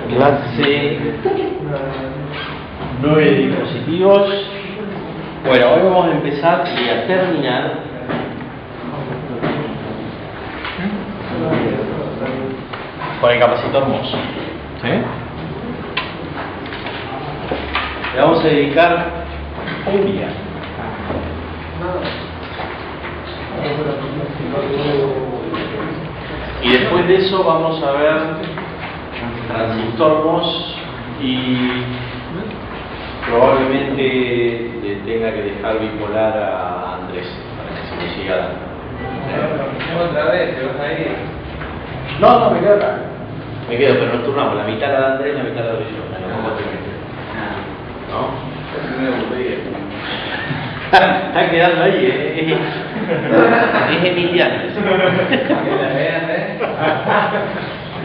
Clase 9 dispositivos. Bueno, hoy vamos a empezar y a terminar con el capacitor MOS. ¿Sí? Le vamos a dedicar un día. Y después de eso vamos a ver transistor MOS y probablemente le tenga que dejar bipolar a Andrés para que se lo siga dando. ¿Otra vez? ¿Te vas a ir? No, me quedo acá. Me quedo, pero nos turnamos. La mitad la da Andrés, la mitad la doy yo. ¿No? Está quedando ahí, es Emiliano.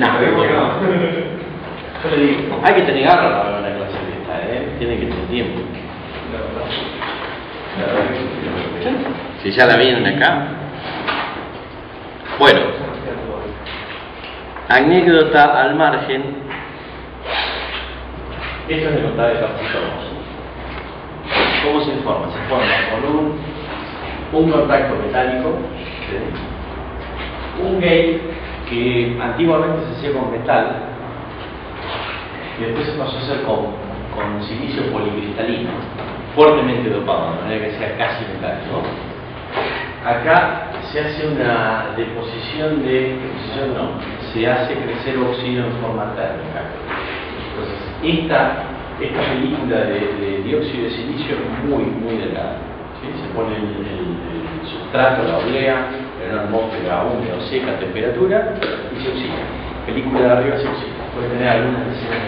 No, yo le digo, hay que tener garra para una clase de esta, tiene que tener tiempo. Si ya la vienen acá. Bueno, anécdota al margen. Esto es de contar de capacitor. ¿Cómo se informa? Se forma con un contacto metálico, ¿sí? Un gate que antiguamente se hacía con metal y después se pasó a hacer con silicio policristalino, fuertemente dopado, de manera que sea casi metálico. Acá se hace una deposición se hace crecer óxido en forma térmica. Entonces, esta película de dióxido de silicio es muy delgada. ¿Sí? Se pone el sustrato, la oblea, en una atmósfera húmeda o seca a temperatura y se oxida. Película de arriba se oxida. Puede tener algunas decenas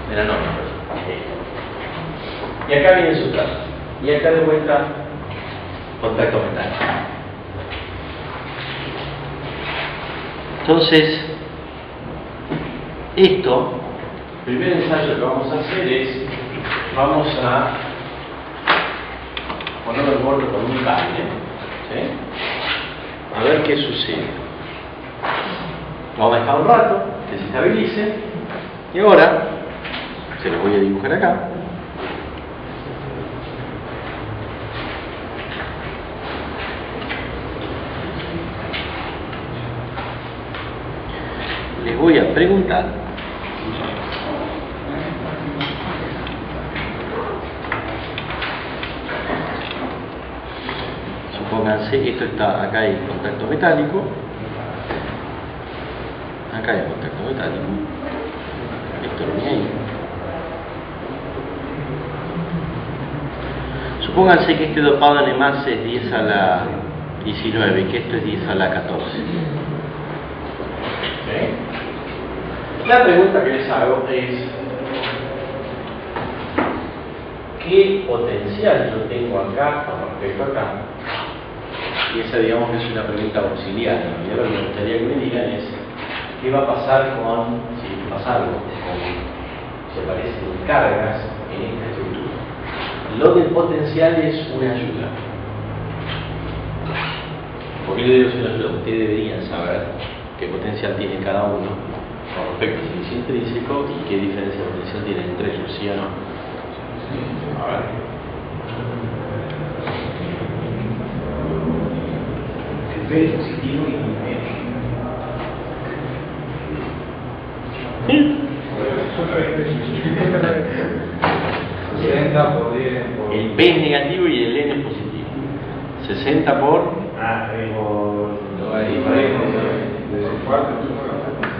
de nanómetros. Y acá viene el sustrato. Y acá de vuelta contacto metálico. Entonces, esto, el primer ensayo que vamos a hacer es, vamos a ponerlo al borde con un cable, ¿sí? A ver qué sucede. Vamos a dejar un rato que se estabilice y ahora se los voy a dibujar acá. Les voy a preguntar supónganse, esto está acá, hay contacto metálico, acá hay contacto metálico, esto lo viene ahí. Supónganse que este dopado en EMAS es 10 a la 19 y que esto es 10 a la 14. ¿Okay? La pregunta que les hago es: ¿qué potencial yo tengo acá con respecto a acá? Y esa, digamos, que es una pregunta auxiliar. Lo que me gustaría que me digan es: ¿qué va a pasar si pasa algo, se aparecen cargas en esta estructura? Lo del potencial es una ayuda. ¿Por qué le digo que es una ayuda? Ustedes deberían saber qué potencial tiene cada uno con respecto al silicio intrínseco y qué diferencia de potencial tiene entre ellos, ¿sí o no? A ver. El P es positivo y el El P es negativo y el N es positivo. 60 por...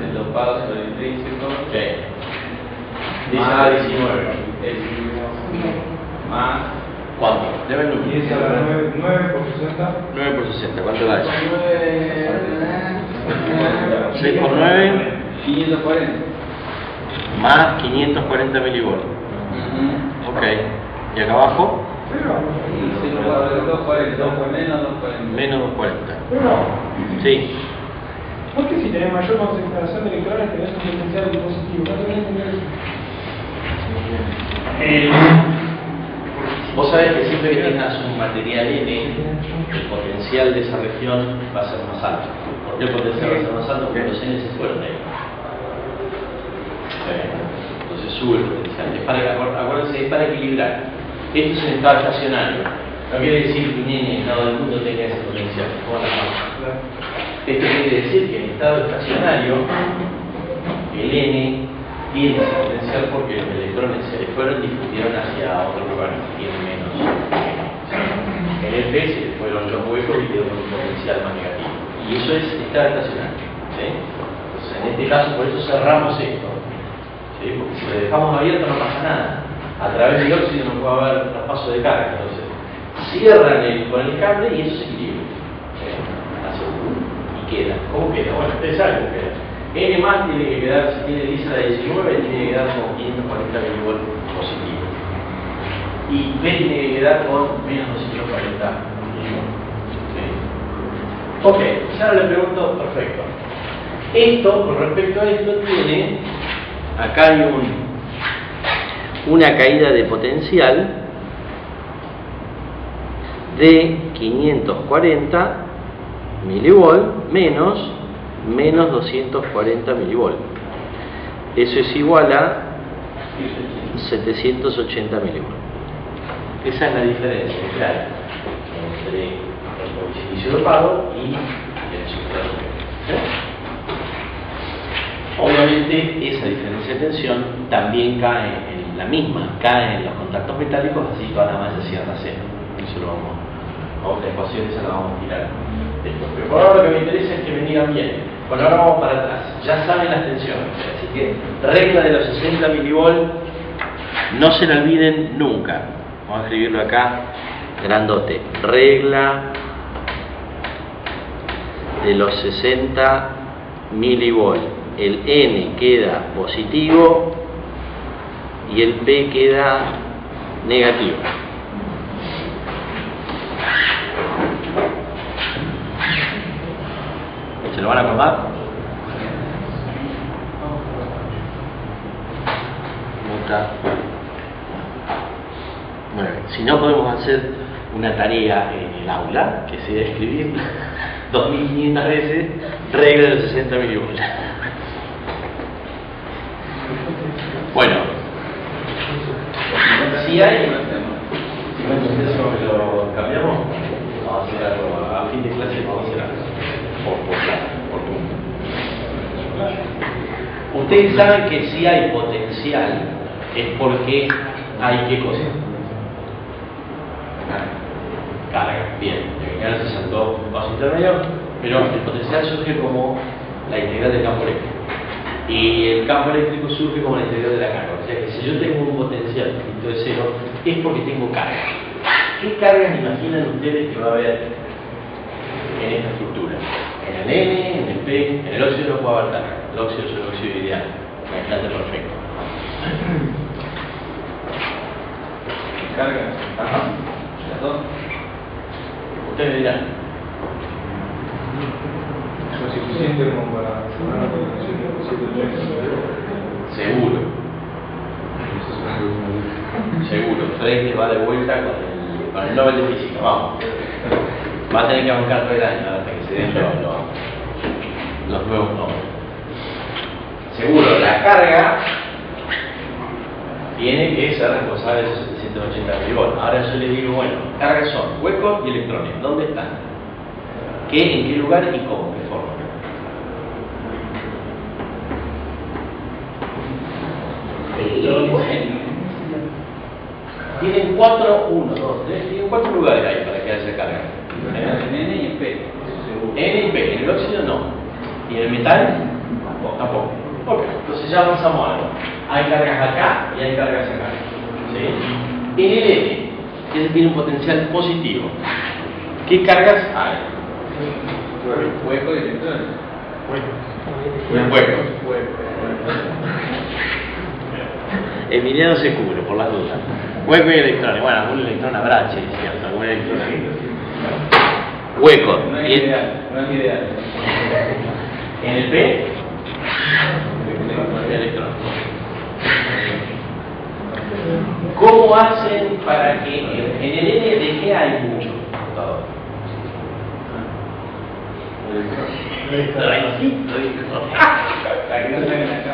El dopado sobre el intrínseco. Sí. 10 a la 19. Más. ¿Cuánto? Debe el número. 10 a la 9 por 60. 9 por 60. ¿Cuánto da eso? 6 por 9. 540. Más 540 milivolts. Ok. ¿Y acá abajo? Menos 240. Sí. ¿Por qué si tenés mayor concentración de electrones tenés un potencial positivo? ¿No tenés Vos sabés que siempre que tengas un material N, el potencial de esa región va a ser más alto. ¿Por qué el potencial va a ser más alto? Porque los N se fueron de ahí. sube el potencial. Acuérdense, es para equilibrar. Esto es un estado estacionario. No quiere decir que un nene en todo el mundo tenga ese potencial. Esto quiere decir que en estado estacionario el N tiene ese potencial porque los electrones se le fueron y difundieron hacia otro lugar que tiene menos. En el P se le fueron los huecos y quedó con un potencial más negativo. Y eso es estado estacionario. ¿Sí? Entonces, en este caso, por eso cerramos esto. ¿Sí? Porque si lo dejamos abierto no pasa nada. A través del óxido no puede haber traspaso de carga. Entonces, cierran con el cable y eso se equilibra. ¿Sí? Y queda. ¿Cómo queda? Bueno, ustedes saben cómo queda. N más tiene que quedar, si tiene lisa de 19, tiene que quedar con 540 mV positivo. Y P tiene que quedar con menos 240 mV. ¿Sí? Ok, ya ahora le pregunto, perfecto. Esto, con respecto a esto, tiene, acá hay una caída de potencial de 540 milivolt menos 240 milivolt. Eso es igual a 780 milivolt. Esa es la diferencia que hay entre el silicio dopado y el sustrato. Obviamente esa diferencia de tensión también cae en la misma, cae en los contactos metálicos, así toda la malla cierra cero. Eso lo vamos a otra ecuación, esa la vamos a tirar después. Pero por ahora lo que me interesa es que me digan bien. Bueno, ahora vamos para atrás. Ya saben las tensiones, así que regla de los 60 milivolt, no se la olviden nunca. Vamos a escribirlo acá, grandote. Regla de los 60 milivolt. El N queda positivo y el P queda negativo. ¿Se lo van a acordar? Bueno, si no podemos hacer una tarea en el aula, que sea escribir 2500 veces regla de los 60 milivolts. Bueno, si hay, eso lo cambiamos, vamos a hacer algo a fin de clase, vamos a hacer algo por clase, por turno. Ustedes saben que si hay potencial es porque hay qué cosa. Carga, bien, ya se saltó un paso intermedio, pero el potencial surge como la integral del campo eléctrico. Y el campo eléctrico surge como la integral de la carga. O sea que si yo tengo un potencial distinto de cero, es porque tengo carga. ¿Qué cargas imaginan ustedes que va a haber en esta estructura? En el N, en el P, en el óxido no puede haber carga. El óxido es el óxido ideal, bastante perfecto. Carga. Ajá. Las dos. Ustedes dirán. ¿Es suficiente como para una potencial de 780? Seguro. Seguro. Frey va de vuelta con el Nobel de Física. Vamos. Va a tener que bancar todo el año hasta que se den los nuevos Nobel. Seguro. La carga tiene que ser responsable de esos 780 milivolts. Ahora yo les digo, bueno, cargas son huecos y electrones. ¿Dónde están? ¿Qué, en qué lugar y cómo? ¿Qué forma? Tienen 4, 1, 2, 3, tienen 4 lugares ahí para que haya carga. En N y en P. N y P, en el óxido no. ¿Y en el metal? Tampoco. Ok, entonces ya avanzamos algo. Hay cargas acá y hay cargas acá. ¿Sí? En el N, ese tiene un potencial positivo. ¿Qué cargas hay? Hueco y electrones. Huecos. Emiliano se cubre por las dudas. Hueco y electrones. Bueno, algún electrón habrá, che, cierto. Algún electrón ahí. Hueco. No es ideal. No es ideal. En el P, electrón. ¿Cómo hacen para que en el N de qué hay mucho? Para que no salgan acá.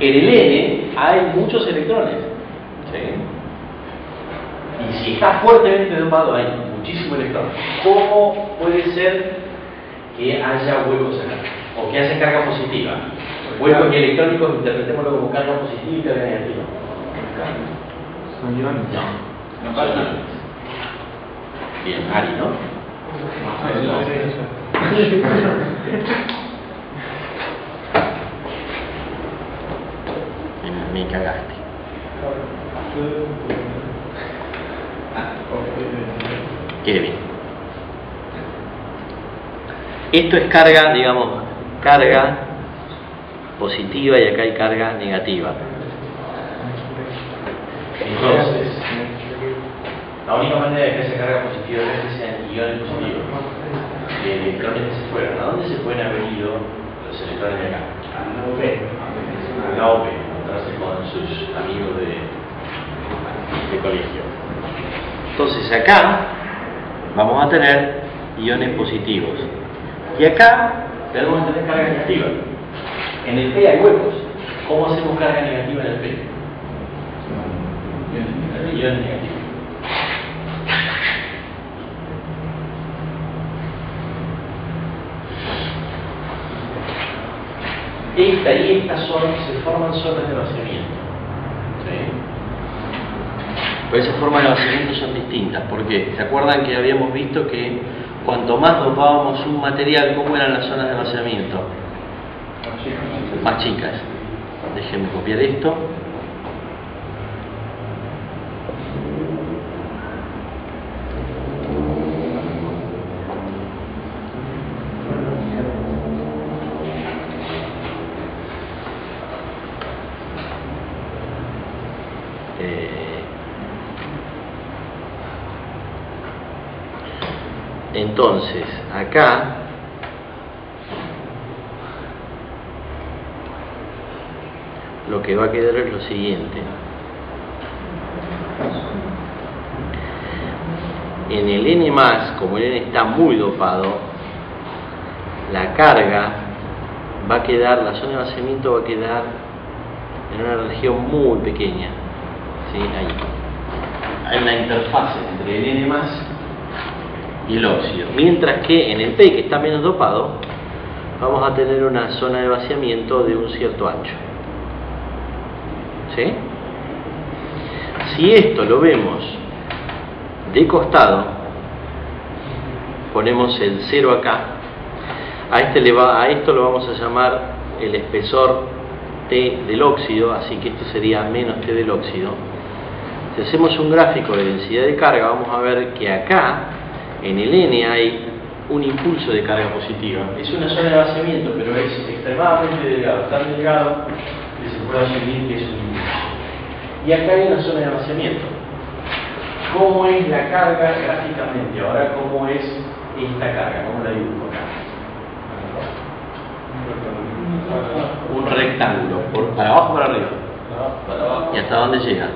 En el N hay muchos electrones. ¿Sí? Y si está fuertemente dopado hay muchísimos electrones. ¿Cómo puede ser que haya huecos acá? O que haya carga positiva. Huecos electrónicos, interpretémoslo como carga positiva y carga negativa. Son iones. No pasa nada. Bien, Ari, ¿no? Me cagaste. Qué bien. Esto es carga, digamos, carga positiva y acá hay carga negativa. Entonces, la única manera de que esa carga positiva es que sean iones positivos. Electrones que se fueron. ¿A dónde se pueden haber ido los electrones de acá? A la OP. A la OP, encontrarse con sus amigos de colegio. Entonces acá vamos a tener iones positivos. Y acá tenemos que tener carga negativa. En el P hay huecos. ¿Cómo hacemos carga negativa en el P? Iones negativos. Esta y esta se forman zonas de vaciamiento. ¿Sí? Pero esas formas de vaciamiento son distintas. ¿Por qué? ¿Se acuerdan que habíamos visto que cuanto más dopábamos un material, ¿cómo eran las zonas de vaciamiento? Más chicas. Déjenme copiar esto. Entonces, acá lo que va a quedar es lo siguiente. En el N+, como el N está muy dopado, la carga va a quedar, la zona de vaciamiento va a quedar en una región muy pequeña. ¿Sí? Ahí. Hay una interfase entre el N+ y el óxido. Mientras que en el P, que está menos dopado, vamos a tener una zona de vaciamiento de un cierto ancho. ¿Sí? Si esto lo vemos de costado, ponemos el 0 acá. A esto lo vamos a llamar el espesor T del óxido, así que esto sería menos T del óxido. Si hacemos un gráfico de densidad de carga, vamos a ver que acá en el N hay un impulso de carga positiva. Es una zona de vaciamiento, pero es extremadamente delgado, tan delgado que se puede asumir que es un impulso. Y acá hay una zona de vaciamiento. ¿Cómo es la carga gráficamente? Ahora, ¿cómo es esta carga? ¿Cómo la dibujo acá? Un rectángulo, para abajo o para arriba. ¿Y hasta dónde llega?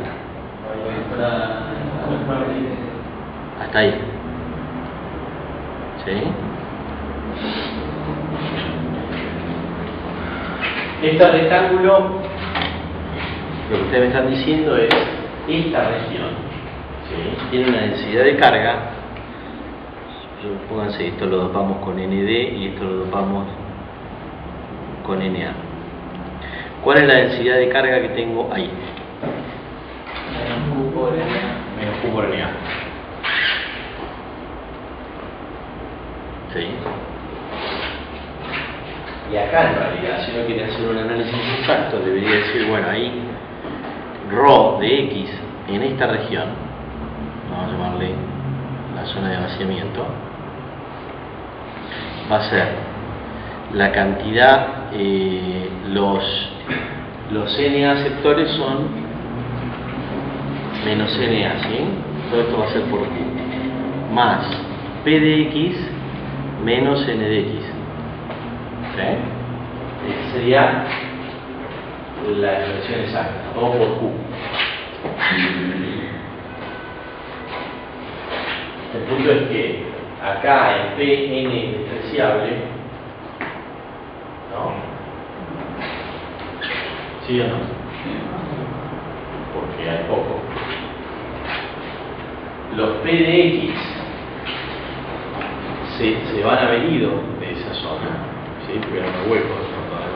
Hasta ahí. ¿Sí? Este rectángulo, lo que ustedes me están diciendo es esta región. ¿Sí? Tiene una densidad de carga. Pónganse, esto lo dopamos con ND y esto lo dopamos con Na. ¿Cuál es la densidad de carga que tengo ahí? Menos Q por Na. Menos Q por Na. ¿Sí? Y acá en realidad, si uno quiere hacer un análisis exacto, debería decir, bueno, ahí ρ de X en esta región, vamos a llamarle la zona de vaciamiento, va a ser la cantidad, los Na aceptores son menos Na, ¿sí? Todo esto va a ser por Q, más P de X menos N de X. ¿Sí? Esta sería la expresión exacta, todo por Q. El punto es que acá en Pn despreciable, ¿no? ¿Sí o no? Porque hay poco. Los P de X se van a haber ido de esa zona, ¿sí? Porque eran los huecos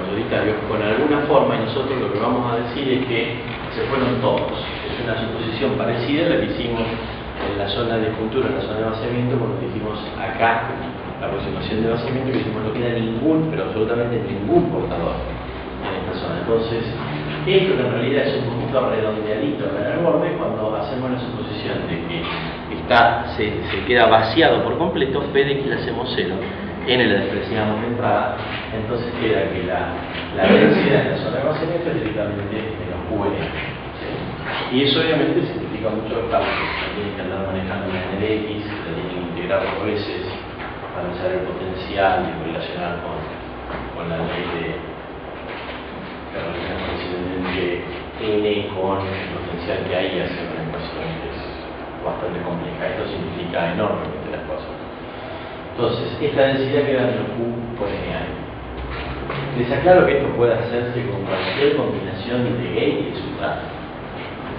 mayoritarios con alguna forma, y nosotros lo que vamos a decir es que se fueron todos. Es una suposición parecida a la que hicimos en la zona de juntura, en la zona de vaciamiento, cuando dijimos acá la aproximación de vaciamiento, que dijimos no queda ningún, pero absolutamente ningún portador en esta zona. Entonces, esto que en realidad es un punto redondeadito en el borde, cuando hacemos la suposición de que se queda vaciado por completo, P de X le hacemos 0, N la despreciamos de entrada, entonces queda que la densidad en la zona de vaciamiento es directamente menos QN. ¿Sí? Y eso obviamente simplifica mucho los cálculos. Tienen que andar manejando una N de X, la tienen que integrar dos veces para saber el potencial y relacionar con la ley de que N con el potencial que hay y hacer una ecuación que es bastante compleja. Esto significa enormemente las cosas. Entonces, esta densidad queda en Q por NA. Les aclaro que esto puede hacerse con cualquier combinación de gate y de sustrato.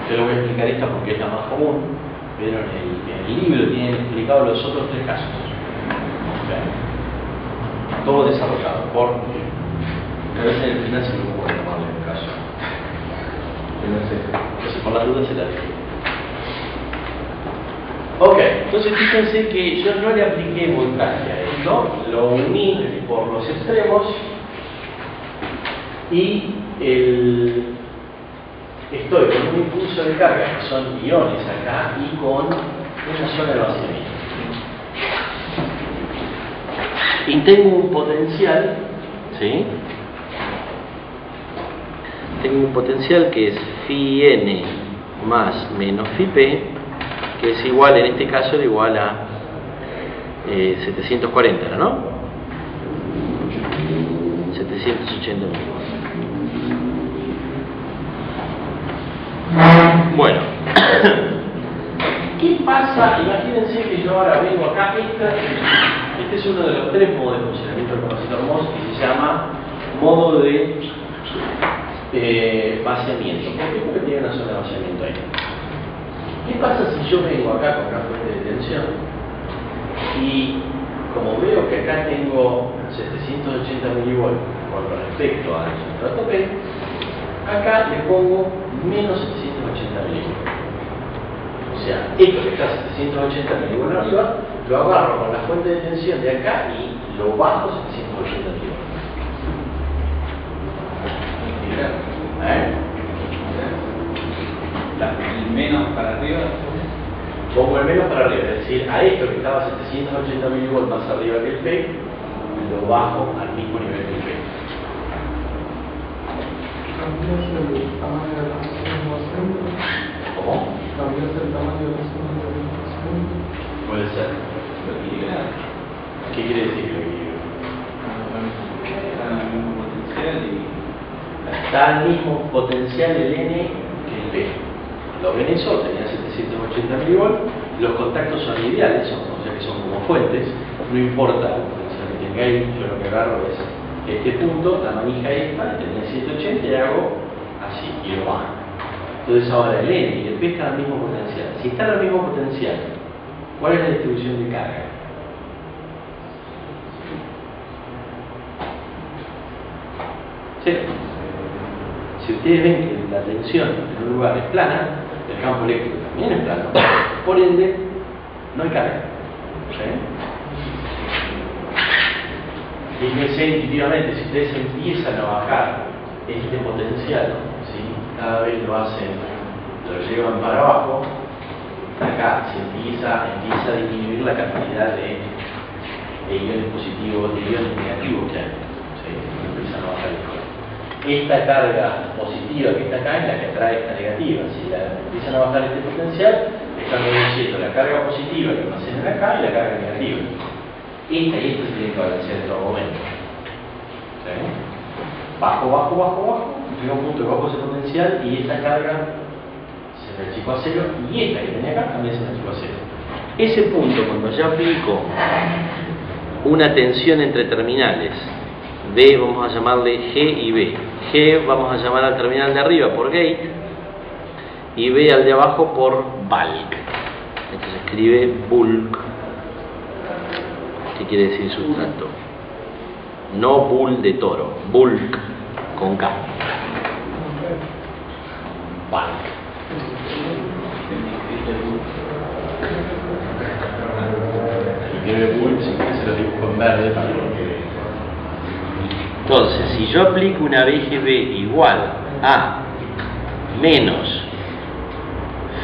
Yo les voy a explicar esta porque es la más común, pero en el libro tienen explicados los otros tres casos. ¿Okay? Todo desarrollado por... A veces en el final se me ocurre tomarle un caso. Entonces, por las dudas se la digo. Ok, entonces fíjense que yo no le apliqué voltaje a esto, lo uní por los extremos y estoy con un impulso de carga que son iones acá y con una zona de vaciamiento. Y tengo un potencial, ¿sí? Tengo un potencial que es phi n más menos phi p, que es igual, en este caso, era igual a 740, ¿no? 780 milivolts. Bueno, ¿qué pasa? Imagínense que yo ahora vengo acá, este es uno de los tres modos de funcionamiento del capacitor MOS que se llama modo de vaciamiento. ¿Por qué? Porque tiene una zona de vaciamiento ahí. ¿Qué pasa si yo vengo acá con una fuente de tensión y como veo que acá tengo 780 milivolts con respecto al sustrato P, acá le pongo menos 780 milivolts? O sea, esto que está a 780 milivolts arriba, lo agarro con la fuente de tensión de acá y lo bajo a 780 milivolts. El menos para arriba. Pongo el menos para arriba, es decir, a esto que estaba a 780 milivolts más arriba que el P, lo bajo al mismo nivel que el P. ¿Cambias el tamaño de la vaciamiento? ¿Cómo? ¿Cambias el tamaño de la vaciamiento? Puede ser. ¿Qué quiere decir lo equilibrio? Está en el mismo potencial y... Está al mismo potencial el N que el P. Los N-SOL tenían 780 milivolts, los contactos son ideales, o sea que son como fuentes, no importa el potencial que tenga ahí, yo lo que agarro es este punto, la manija esta, tenía 180 y hago así, y lo bajo. Entonces ahora el N y el P están al mismo potencial. Si están al mismo potencial, ¿cuál es la distribución de carga? Cero. Si ustedes ven que la tensión en un lugar es plana, el campo eléctrico también es plano, por ende no hay carga. ¿Sí? Fíjense intuitivamente, si ustedes empiezan a bajar este potencial, ¿sí? Cada vez lo hacen, lo llevan para abajo, acá se empieza a disminuir la cantidad de iones positivos, de iones negativos que hay. ¿Sí? Empiezan a bajar esto. Esta carga positiva que está acá es la que atrae esta negativa. Si empiezan a bajar este potencial, están reduciendo la carga positiva que almacenan acá y la carga negativa. Esta y esta se tienen que balancear en todo momento. ¿Sí? Bajo, llega un punto que bajo ese potencial y esta carga se me achicó a cero y esta que tenía acá también se me achicó a cero. Ese punto, cuando ya aplico una tensión entre terminales D vamos a llamarle G y B. G vamos a llamar al terminal de arriba por gate y B al de abajo por bulk. Esto se escribe bulk. ¿Qué quiere decir sustrato? No bull de toro, bulk con K. Bulk. Y tiene bull, siempre se lo dibujo en verde para que... Entonces, si yo aplico una BGB igual a menos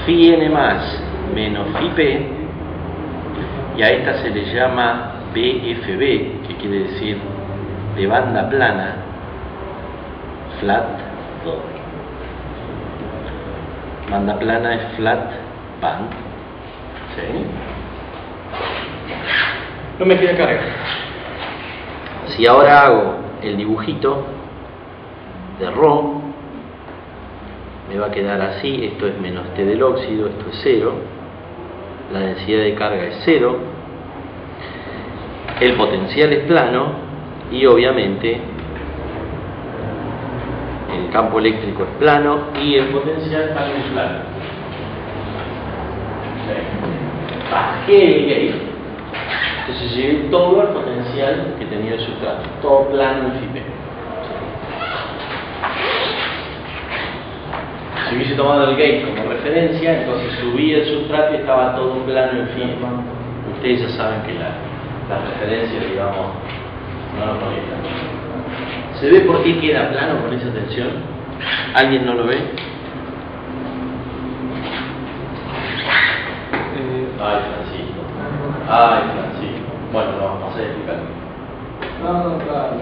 phi n más menos phi p, y a esta se le llama BFB, que quiere decir de banda plana, flat doble. Banda plana es flat band. ¿Sí? No me queda carga. Si ahora hago el dibujito de Rho, me va a quedar así. Esto es menos T del óxido, esto es 0, la densidad de carga es 0, el potencial es plano y obviamente el campo eléctrico es plano y el potencial también es plano. Bajé el gate, entonces llegué todo el potencial que tenía el sustrato, todo plano en phi p. Si hubiese tomado el gate como referencia, entonces subí el sustrato y estaba todo plano en phi p. Ustedes ya saben que las referencias, digamos, no lo conectan. ¿Se ve por qué queda plano con esa tensión? ¿Alguien no lo ve? Ay, Francisco. Ay, Francisco. Bueno, lo vamos a explicar. No, claro,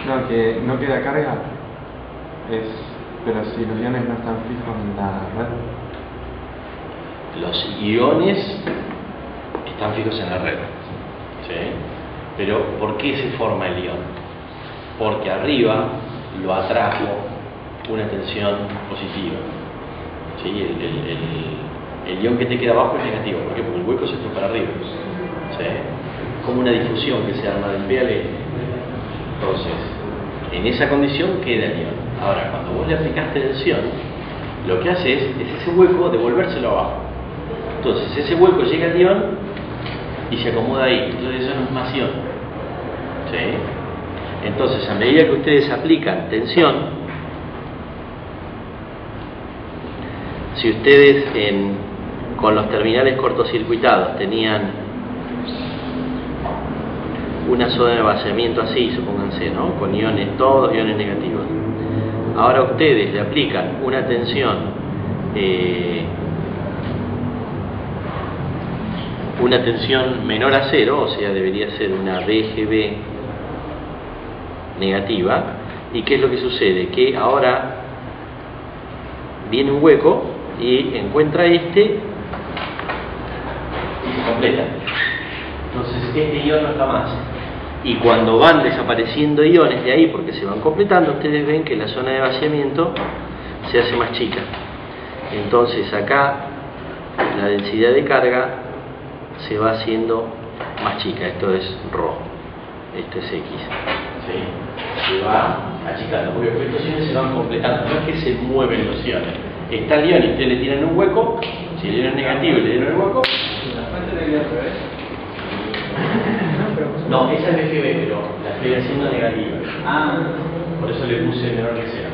No, que no queda carga, pero si los iones no están fijos en la red. Los iones están fijos en la red, ¿sí? Pero ¿por qué se forma el ion? Porque arriba lo atrajo una tensión positiva, ¿sí? El ion que te queda abajo es negativo. ¿Por qué? Porque el hueco se fue para arriba, ¿sí? Como una difusión que se arma del P al E. Entonces, en esa condición queda el ion. Ahora, cuando vos le aplicás tensión, lo que hace es ese hueco devolvérselo abajo. Entonces, ese hueco llega al ion y se acomoda ahí. Entonces, eso no es más ion, ¿sí? Entonces, a medida que ustedes aplican tensión, si ustedes con los terminales cortocircuitados tenían una zona de vaciamiento así, supónganse, ¿no? Con iones, todos iones negativos. Ahora ustedes le aplican una tensión menor a 0, o sea, debería ser una BGB negativa. ¿Y qué es lo que sucede? Que ahora viene un hueco y encuentra este y se completa. Entonces este ion no está más. Y cuando van desapareciendo iones de ahí porque se van completando, ustedes ven que la zona de vaciamiento se hace más chica. Entonces acá la densidad de carga se va haciendo más chica. Esto es Rho, esto es X, ¿sí? Se va achicando porque estos iones se van completando. No es que se mueven los iones. Está el ion y ustedes le tiran un hueco. Si el ion es negativo y le dieron el hueco, La fuente de al revés. no, esa es BGB, pero la estoy haciendo negativa. Ah, Por eso le puse menor que 0.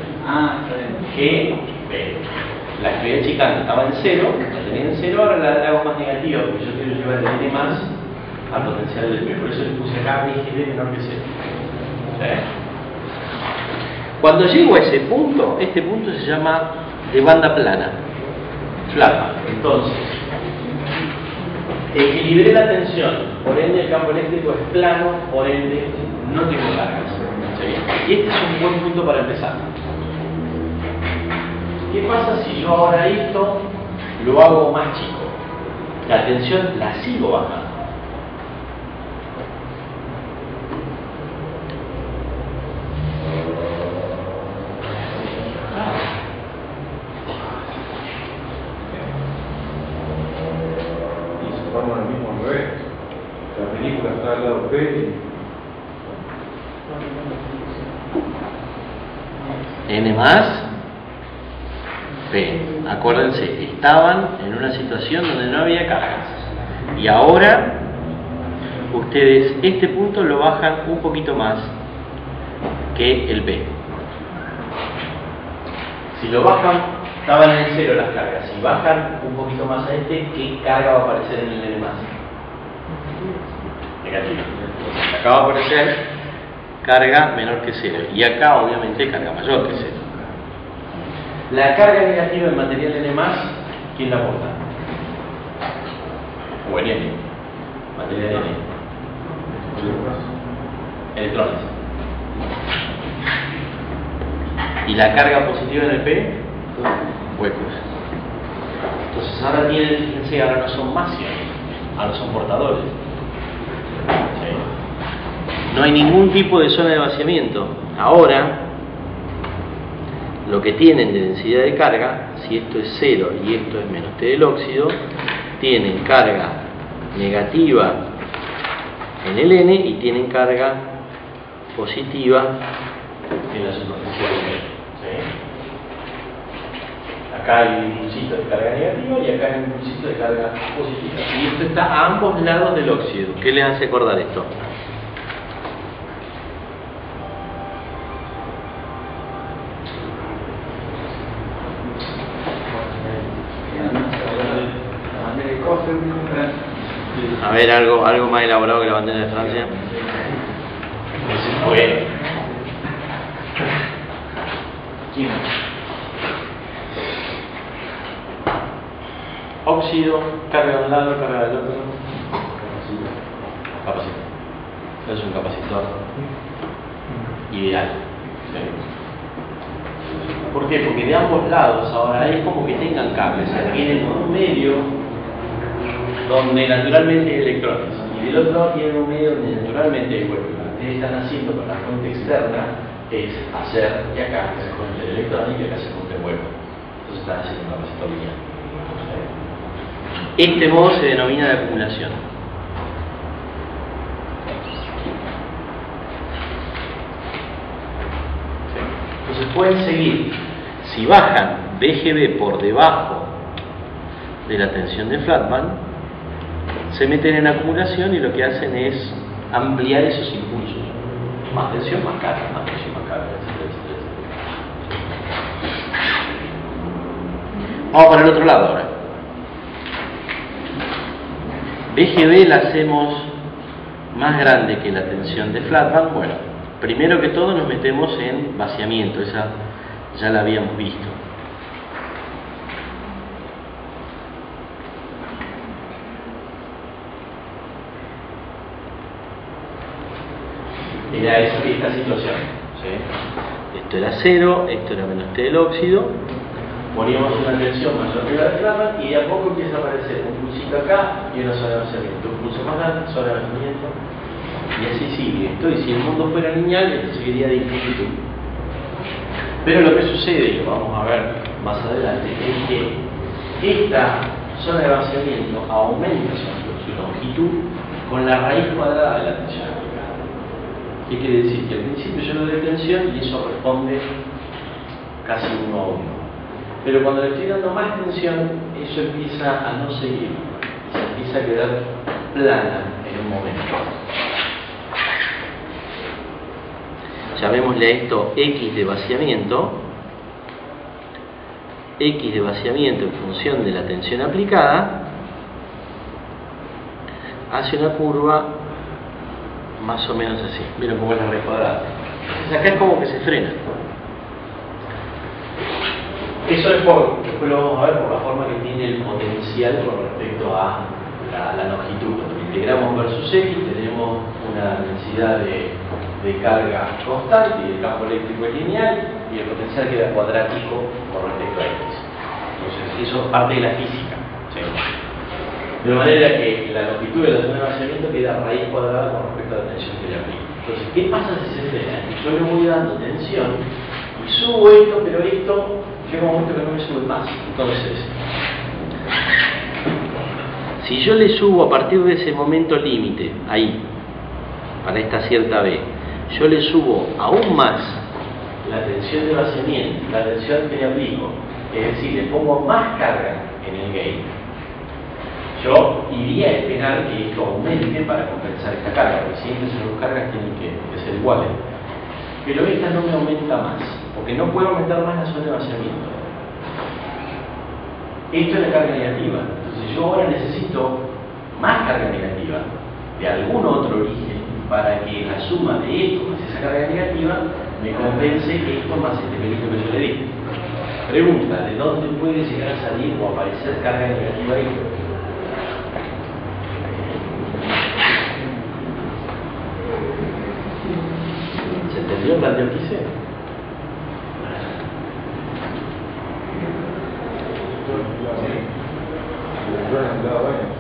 está bien. GB. La estoy achicando, estaba en 0, la tenía en 0, ahora la hago más negativa porque yo quiero llevar el N más al potencial del P. Por eso le puse acá BGB menor que 0. ¿Sí? Cuando llego a ese punto, este punto se llama de banda plana, flat. Entonces, equilibré la tensión, por ende el campo eléctrico es plano, por ende no tengo cargas. ¿Sí? Y este es un buen punto para empezar. ¿Qué pasa si yo ahora esto lo hago más chico? La tensión la sigo bajando. Y se forman el mismo revés. está al lado P y N más P. Acuérdense, estaban en una situación donde no había cargas. Y ahora, ustedes este punto lo bajan un poquito más que el P. Si lo bajan, estaban en cero las cargas. Si bajan un poquito más a este, ¿qué carga va a aparecer en el N más? Negativa. Entonces, acá va a aparecer carga menor que cero. Y acá, obviamente, carga mayor que cero. La carga negativa en material N+, ¿quién la aporta? O en N. Material N. Electrones. Y la carga positiva en el P, huecos. Entonces ahora tienen, fíjense, ahora no son masios, ahora son portadores. ¿Sí? No hay ningún tipo de zona de vaciamiento. Ahora, lo que tienen de densidad de carga, si esto es 0 y esto es menos T del óxido, tienen carga negativa en el N y tienen carga positiva en la superficie del N. ¿Sí? Acá hay un impulsito de carga negativa y acá hay un impulsito de carga positiva. Y esto está a ambos lados del óxido. ¿Qué le hace acordar esto? A ver, algo más elaborado que la bandera de Francia. Ese fue. Óxido, carga de un lado, carga del otro. Capacitor. Es un capacitor ideal. ¿Sí? ¿Por qué? Porque de ambos lados ahora es como que tengan cables. O sea, tienen un medio donde naturalmente hay electrones y del otro lado tienen un medio donde naturalmente hay huecos. Lo que ustedes están haciendo con la fuente externa es hacer que acá se junte el electrón y que acá se junte el hueco. Entonces están haciendo un capacitor lineal. Este modo se denomina de acumulación. Entonces pueden seguir. Si bajan BGB por debajo de la tensión de Flatman, se meten en acumulación y lo que hacen es ampliar esos impulsos. Más tensión, más carga, más tensión, más carga, etc. Vamos para el otro lado ahora. BGB la hacemos más grande que la tensión de Flatman. Bueno, primero que todo nos metemos en vaciamiento, esa ya la habíamos visto. Era esta situación. ¿Sí? Esto era 0, esto era menos T del óxido. Poníamos una tensión mayor que la de Flatman y de a poco empieza a aparecer un pulsito acá y una zona de vaciamiento. Un pulso más grande, zona de vaciamiento. Y así sigue esto. Y si el mundo fuera lineal, esto seguiría de infinitud. Pero lo que sucede, y lo vamos a ver más adelante, es que esta zona de vaciamiento aumenta su longitud con la raíz cuadrada de la tensión aplicada. ¿Qué quiere decir? Que al principio yo le doy tensión y eso responde casi 1 a 1. Pero cuando le estoy dando más tensión, eso empieza a no seguir. Se empieza a quedar plana en un momento. Llamémosle a esto X de vaciamiento. X de vaciamiento en función de la tensión aplicada hace una curva más o menos así. Miren cómo es la raíz cuadrada. Entonces acá es como que se frena. Eso es después lo vamos a ver por la forma que tiene el potencial con respecto a la longitud. Cuando integramos versus X tenemos una densidad de carga constante y el campo eléctrico es lineal y el potencial queda cuadrático con respecto a X. Entonces eso es parte de la física. ¿Sí? De manera que la longitud de la zona de vaciamiento queda raíz cuadrada con respecto a la tensión que le aplico. Entonces, ¿qué pasa si se frena? Yo le voy dando tensión y subo esto, pero esto llega un momento que no me sube más. Entonces, si yo le subo a partir de ese momento límite, ahí, para esta cierta B, yo le subo aún más la tensión de vaciamiento, la tensión que le aplico, es decir, le pongo más carga en el gate, yo iría a esperar que esto aumente para compensar esta carga, porque siempre esas dos cargas tienen que ser iguales. Pero esta no me aumenta más, porque no puedo aumentar más la zona de vaciamiento. Esto es la carga negativa. Entonces yo ahora necesito más carga negativa de algún otro origen para que la suma de esto más esa carga negativa me compense esto más este pelito que yo le di. Pregunta, ¿de dónde puede llegar a salir o aparecer carga negativa ahí? ¿Se entendió el planteo que hice?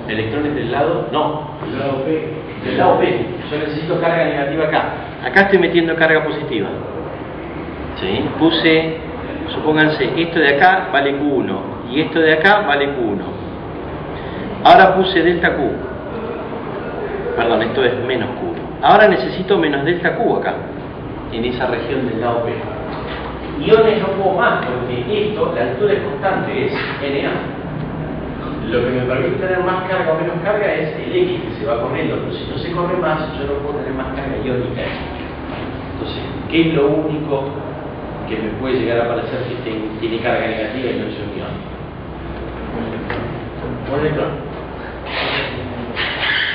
Electrones del lado, no, del lado P. Del lado P. Yo necesito carga negativa acá. Acá estoy metiendo carga positiva. ¿Sí? Puse, supónganse, esto de acá vale Q1 y esto de acá vale Q1. Ahora puse delta Q. Perdón, esto es menos Q1. Ahora necesito menos delta Q acá, en esa región del lado P. Iones no puedo más, porque esto, la altura es constante, es NA. Lo que me permite tener más carga o menos carga es el X que se va corriendo, pero si no se corre más, yo no puedo tener más carga iónica. Entonces, ¿qué es lo único que me puede llegar a parecer que tiene carga negativa y no es un ion? Un electrón.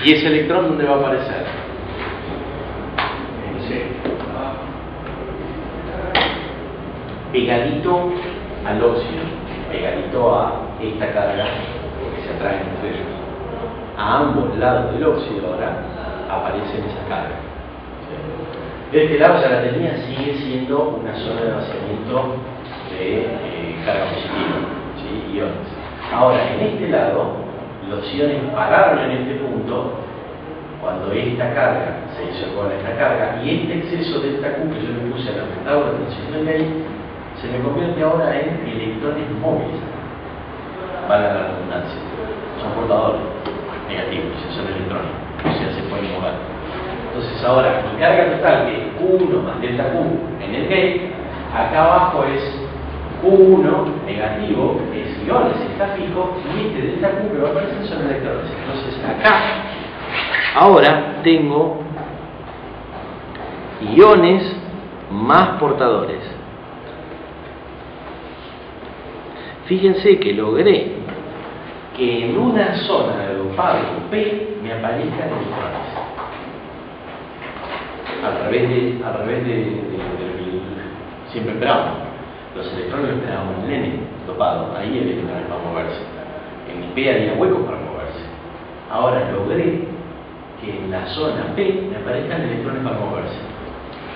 ¿Y ese electrón dónde va a aparecer? En C. Pegadito al óxido, pegadito a esta carga que se atrae entre ellos. A ambos lados del óxido ahora aparecen esas cargas. De este lado ya la tenía, sigue siendo una zona de vaciamiento de carga positiva, ¿sí? Iones. Ahora, en este lado, los iones pararon en este punto cuando esta carga se hizo con esta carga y este exceso de esta Q que yo le puse a la aumentado la tensión del gate se me convierte ahora en electrones móviles. Valga la redundancia. Son portadores negativos, son electrones, o sea, se pueden mover. Entonces ahora, mi carga total, que es Q1 más delta Q en el gate, acá abajo es Q1 negativo, que es iones, está fijo, y este delta Q que va a aparecer son electrones. Entonces acá, ahora tengo iones más portadores. Fíjense que logré que en una zona de dopado P me aparezcan electrones. Al revés de siempre esperábamos. Los electrones lo esperábamos en N dopado, ahí hay electrones para moverse. En P había huecos para moverse. Ahora logré que en la zona P me aparezcan electrones para moverse.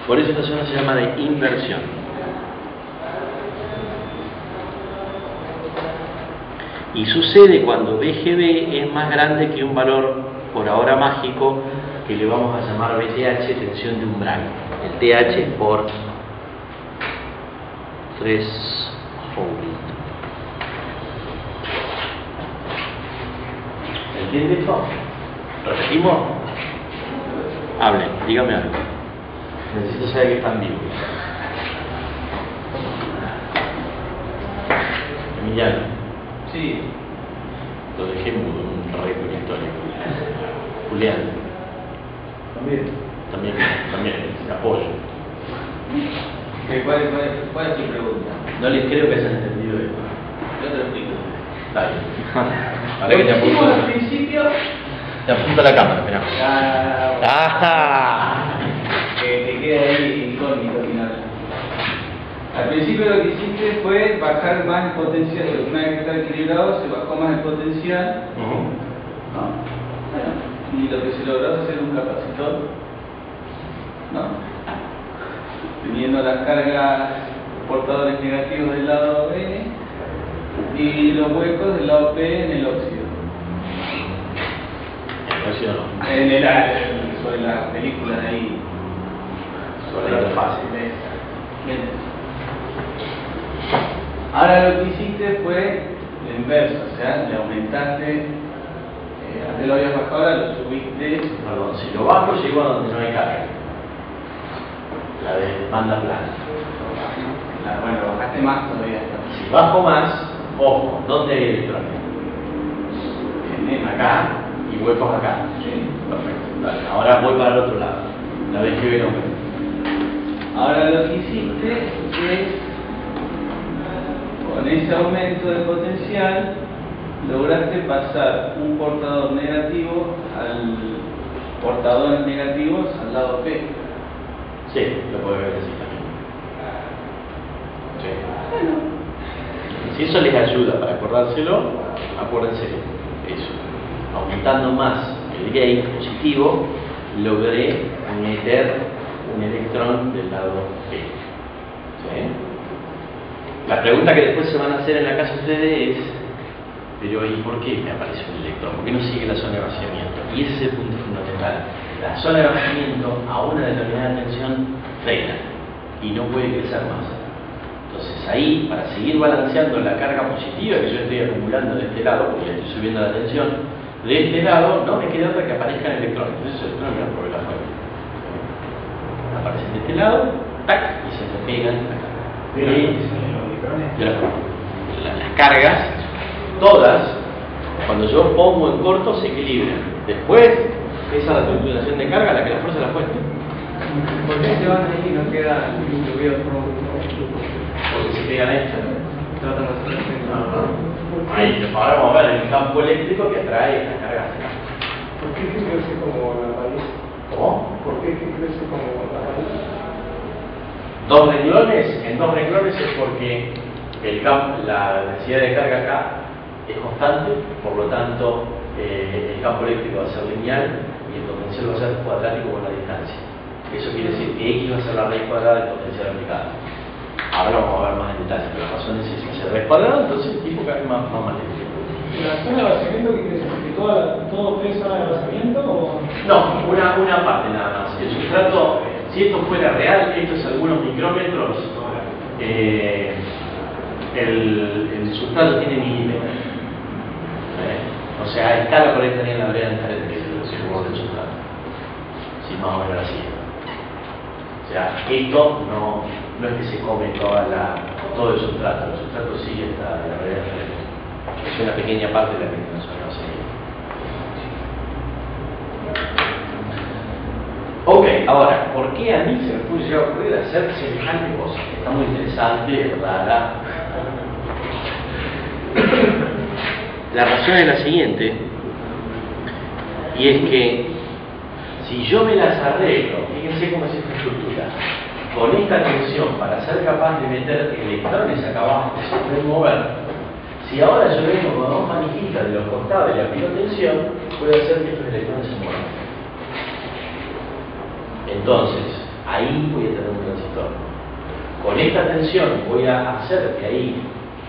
Por eso esta zona se llama de inversión. Y sucede cuando BGB es más grande que un valor por ahora mágico que le vamos a llamar BTH, tensión de umbral. El TH por threshold. ¿Entiende esto? ¿Repetimos? Hablen, dígame algo. Necesito saber que están vivos. Emiliano. Sí. Lo dejé mudo, un récord histórico. Julián. También, apoyo. ¿Cuál es tu pregunta? No les creo que hayan entendido esto. Yo te lo explico. Dale. Ahora que te apunto, al principio. Te apunto la cámara, mirá. Que te queda ahí incógnito final. Al principio lo que hiciste fue bajar más el potencial. Una vez que está equilibrado, se bajó más el potencial. ¿No? Bueno, y lo que se logró es hacer un capacitor. ¿No? Teniendo las cargas portadores negativos del lado N y los huecos del lado P en el óxido. En el sobre las películas ahí. Sobre la interfaz. Bien. Ahora lo que hiciste fue lo inverso, o sea, le aumentaste antes lo habías bajado, ahora lo subiste. Perdón, si lo bajo llego a donde no hay carga. La de banda plana. Bueno, lo bajaste más todavía. Si bajo más, ojo, ¿dónde hay electrones? Acá y huecos acá. Sí. Perfecto. Dale, ahora voy para el otro lado. La vez que veo. Ahora lo que hiciste es, con ese aumento de potencial, lograste pasar un portador negativo al portadores negativos al lado P. Sí, lo puedo ver así también. Sí. Si eso les ayuda para acordárselo, acuérdense eso. Aumentando más el gate positivo, logré meter un electrón del lado P. ¿Sí? La pregunta que después se van a hacer en la casa de ustedes es: pero ¿y por qué me aparece un electrón? ¿Por qué no sigue la zona de vaciamiento? Y ese es el punto fundamental. La zona de vaciamiento a una determinada tensión frena y no puede crecer más. Entonces ahí, para seguir balanceando la carga positiva que yo estoy acumulando de este lado, porque ya estoy subiendo la tensión, de este lado no me queda otra que aparezcan electrones. Entonces esos electrones van por la fuera. Aparecen de este lado, tac, y se me pegan acá. Las cargas, todas, cuando yo pongo en corto, se equilibran. Después, esa es la fluctuación de carga la que la fuerza la fuente. ¿Por qué se van ahí y no queda distribuido por Porque se pegan a esta. tratan de hacer Ahí, ahora vamos a ver el campo eléctrico que atrae las cargas. ¿Por qué crece como la raíz? ¿Cómo? ¿Por qué crece como la raíz? Dos renglones, en dos renglones es porque la densidad de carga acá es constante, por lo tanto el campo eléctrico va a ser lineal y el potencial va a ser cuadrático con la distancia. Eso quiere decir que X va a ser la raíz cuadrada del potencial aplicado. Ahora vamos a ver más en detalle, pero la razón es esa: si es raíz cuadrada, entonces el tipo cae más lento. ¿La zona de vaciamiento qué quiere decir? ¿Que todo es zona de vaciamiento o...? No, una parte nada más. El sustrato, si esto fuera real, esto es algunos micrómetros, el sustrato tiene milímetros. O sea, a escala por ahí estarían la brea en el del sustrato. Sí, más o menos así. O sea, esto no es que se come todo el sustrato sí está en la brea de es una pequeña parte de la que no se va a seguir. Ok, ahora, ¿por qué a mí se me puede llegar a ocurrir hacer semejante cosa? Está muy interesante, rara. La razón es la siguiente, y es que si yo me las arreglo, fíjense cómo es esta estructura, con esta tensión para ser capaz de meter electrones acá abajo que se pueden mover. Si ahora yo vengo con dos maniquitas de los costados y le aplico tensión, puede hacer que estos electrones se muevan. Entonces, ahí voy a tener un transistor. Con esta tensión voy a hacer que ahí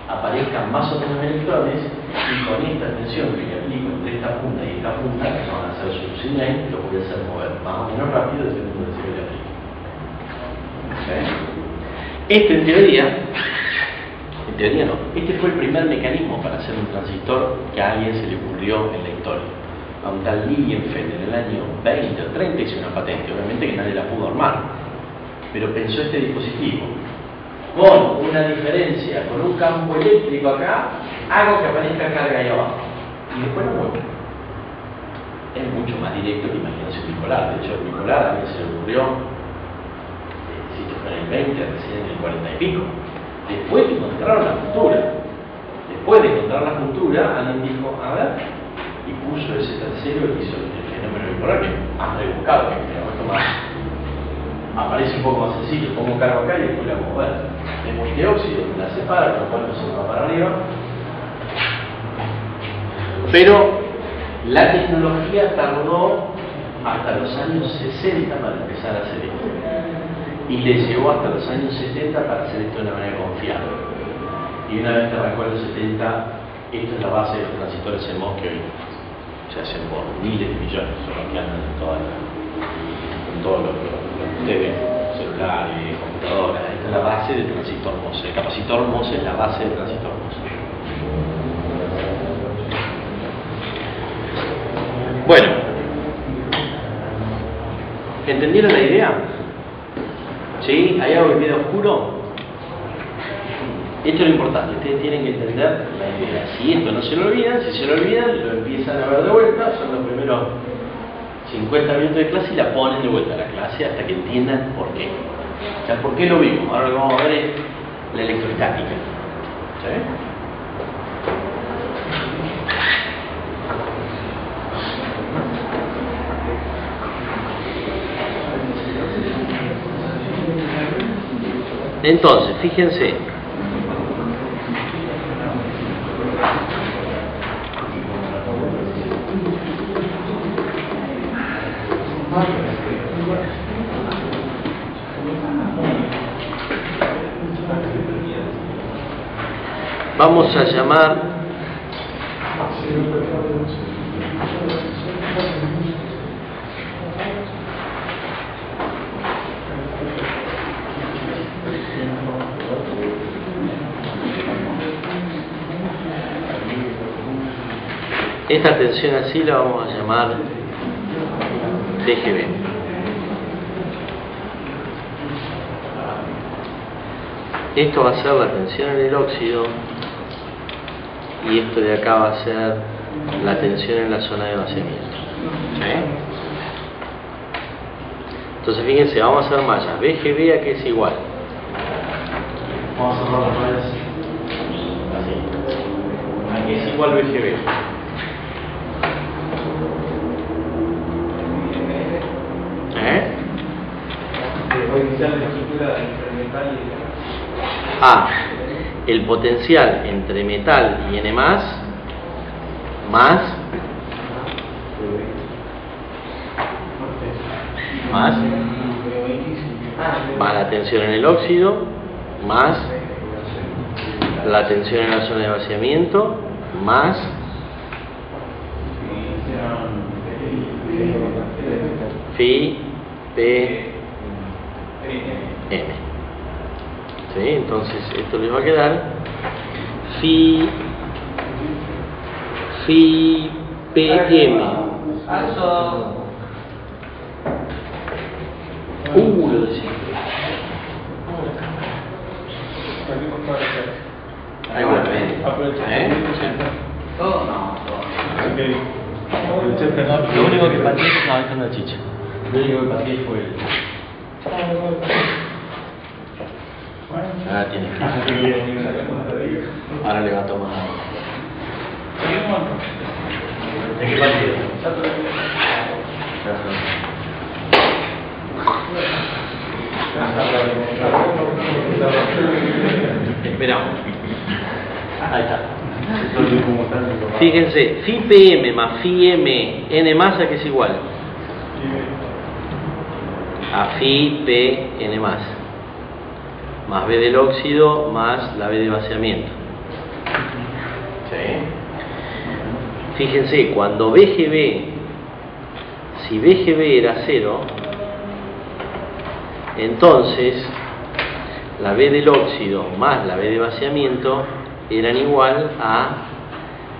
aparezcan más o menos electrones, y con esta tensión que le aplico entre esta punta y esta punta, que van a ser subsidiarios, lo voy a hacer mover más o menos rápido dependiendo de si le aplico. Este en teoría no. Este fue el primer mecanismo para hacer un transistor que a alguien se le ocurrió en la historia. A un tal Lilienfeld en el año 20 o 30 hizo una patente, obviamente que nadie la pudo armar, pero pensó este dispositivo. Con una diferencia, con un campo eléctrico acá, hago que aparezca carga ahí abajo. Y después lo muevo. Es mucho más directo que imaginación bipolar. De hecho, el bipolar a mí se le ocurrió, si esto fue en el 20, recién en el 40 y pico. Después de encontrar la juntura, alguien dijo, a ver, y puso ese tercero que hizo el fenómeno bipolar, que más rebuscado, que esto más aparece un poco más sencillo. Pongo carga acá y después la hago mover. Tengo este óxido que la separa, lo cual no se va para arriba. Pero la tecnología tardó hasta los años 60 para empezar a hacer esto. Y le llevó hasta los años 70 para hacer esto de una manera confiable. Y una vez que arrancó en los 70, esto es la base de los transistores CMOS que hoy se hacen por miles de millones, son los que andan en todos los TV, celulares, computadoras. Esta es la base del transistor MOS. El capacitor MOS es la base del transistor MOS. Bueno, ¿entendieron la idea? ¿Sí? ¿Hay algo que queda oscuro? Esto es lo importante, ustedes tienen que entender la idea. Si esto no se lo olvidan, si se lo olvidan, lo empiezan a ver de vuelta, son los primeros 50 minutos de clase y la ponen de vuelta a la clase hasta que entiendan por qué. O sea, ¿por qué lo vimos? Ahora lo que vamos a ver es la electrostática. ¿Sí? Entonces, fíjense. Vamos a llamar esta tensión así la vamos a llamar TGB. Esto va a ser la tensión en el óxido y esto de acá va a ser la tensión en la zona de vaciamiento. ¿Sí? Entonces fíjense, vamos a hacer mallas. BGB a qué es igual. Vamos a cerrar las mallas así. ¿A qué es igual BGB? El potencial entre metal y N+, más la tensión en el óxido, más la tensión en la zona de vaciamiento, más phi P M. ¿Sí? Entonces esto les va a quedar phi PM. Lo de siempre. Ahí vuelve. Lo único que pateé, no, esta no es chicha. Lo único que pateé fue el... Ahora tiene que... Ahora le va a tomar... ¿De qué partido? Esperamos. Ahí está. Fíjense, phi PM más phi M N masa, que es igual a phi P N más B del óxido más la B de vaciamiento. ¿Sí? Fíjense, cuando BGB, si BGB era 0, entonces la B del óxido más la B de vaciamiento eran igual a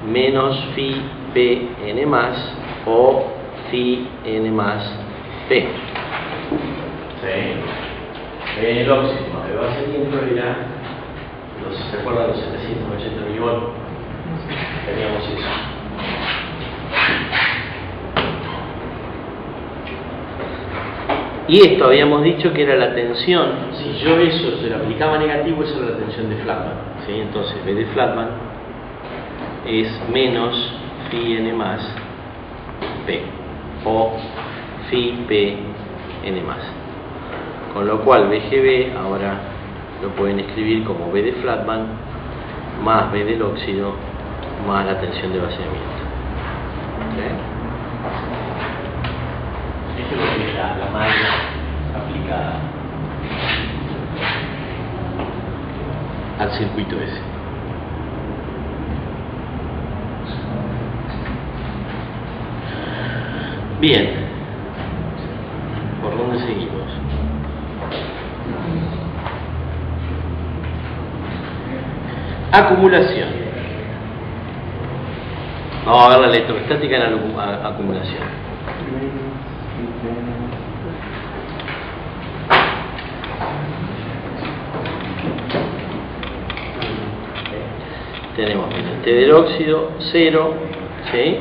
menos phi P N más o phi N más P. ¿Sí? El óxido más B de vaciamiento era, ¿se acuerdan los 780 milivolts? Teníamos eso. Y esto habíamos dicho que era la tensión, si yo eso se lo aplicaba negativo, esa era la tensión de Flatman. ¿Sí? Entonces B de Flatman es menos phi N más P o phi P N más. Con lo cual BGB ahora lo pueden escribir como B de Flatman más B del óxido más la tensión de vaciamiento. ¿Sí? Esto es lo que era la malla aplicada al circuito ese. Bien, ¿por dónde seguimos? Acumulación. Vamos a ver la electrostática en la acumulación. Tenemos T del óxido 0, ¿sí?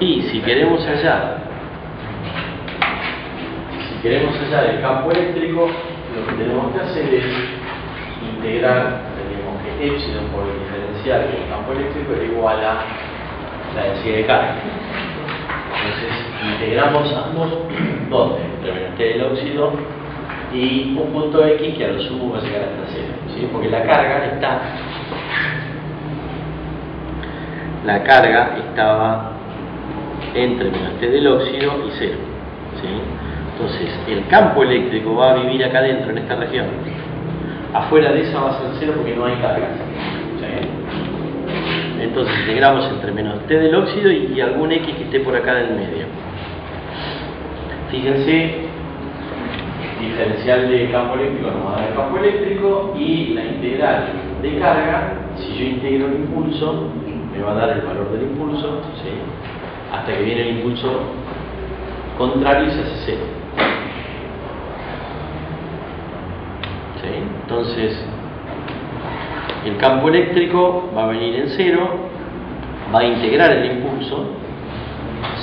Y si queremos hallar el campo eléctrico, lo que tenemos que hacer es integrar, tenemos que epsilon por el diferencial del campo eléctrico era igual a la densidad de carga. Entonces integramos ambos, ¿dónde? Entre menos T del óxido y un punto X que a lo sumo va a llegar hasta 0, ¿sí? Porque la carga estaba entre menos T del óxido y 0, ¿sí? Entonces el campo eléctrico va a vivir acá adentro en esta región. Afuera de esa va a ser 0 porque no hay carga, ¿sí? Entonces integramos entre menos T del óxido y algún X que esté por acá en el medio. Fíjense, diferencial de campo eléctrico nos va a dar el campo eléctrico y la integral de carga, si yo integro el impulso, me va a dar el valor del impulso, ¿sí? Hasta que viene el impulso contrario y se hace 0. ¿Sí? Entonces, el campo eléctrico va a venir en 0, va a integrar el impulso,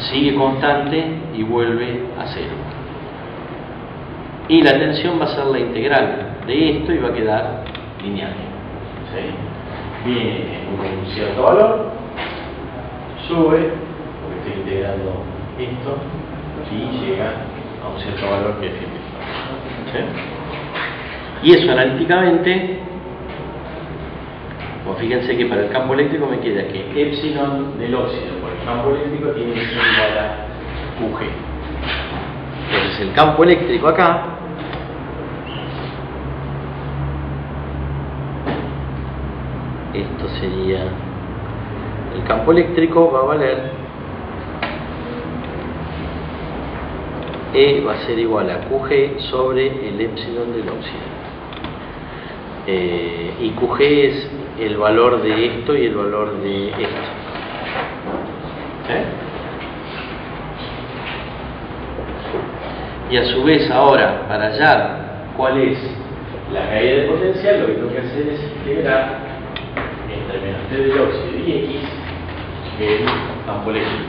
sigue constante y vuelve a 0. Y la tensión va a ser la integral de esto y va a quedar lineal. ¿Sí? Viene en un cierto valor, sube, porque estoy integrando esto, y llega a un cierto valor que es finito. ¿Sí? Y eso analíticamente, pues fíjense que para el campo eléctrico me queda que epsilon del óxido por el campo eléctrico tiene que ser igual a QG. Entonces el campo eléctrico acá esto sería, el campo eléctrico va a valer, E va a ser igual a QG sobre el epsilon del óxido. Y QG es el valor de esto y el valor de esto. Y a su vez ahora, para hallar cuál es la caída de potencial, lo que tengo que hacer es integrar entre menos T del óxido y X el campo eléctrico.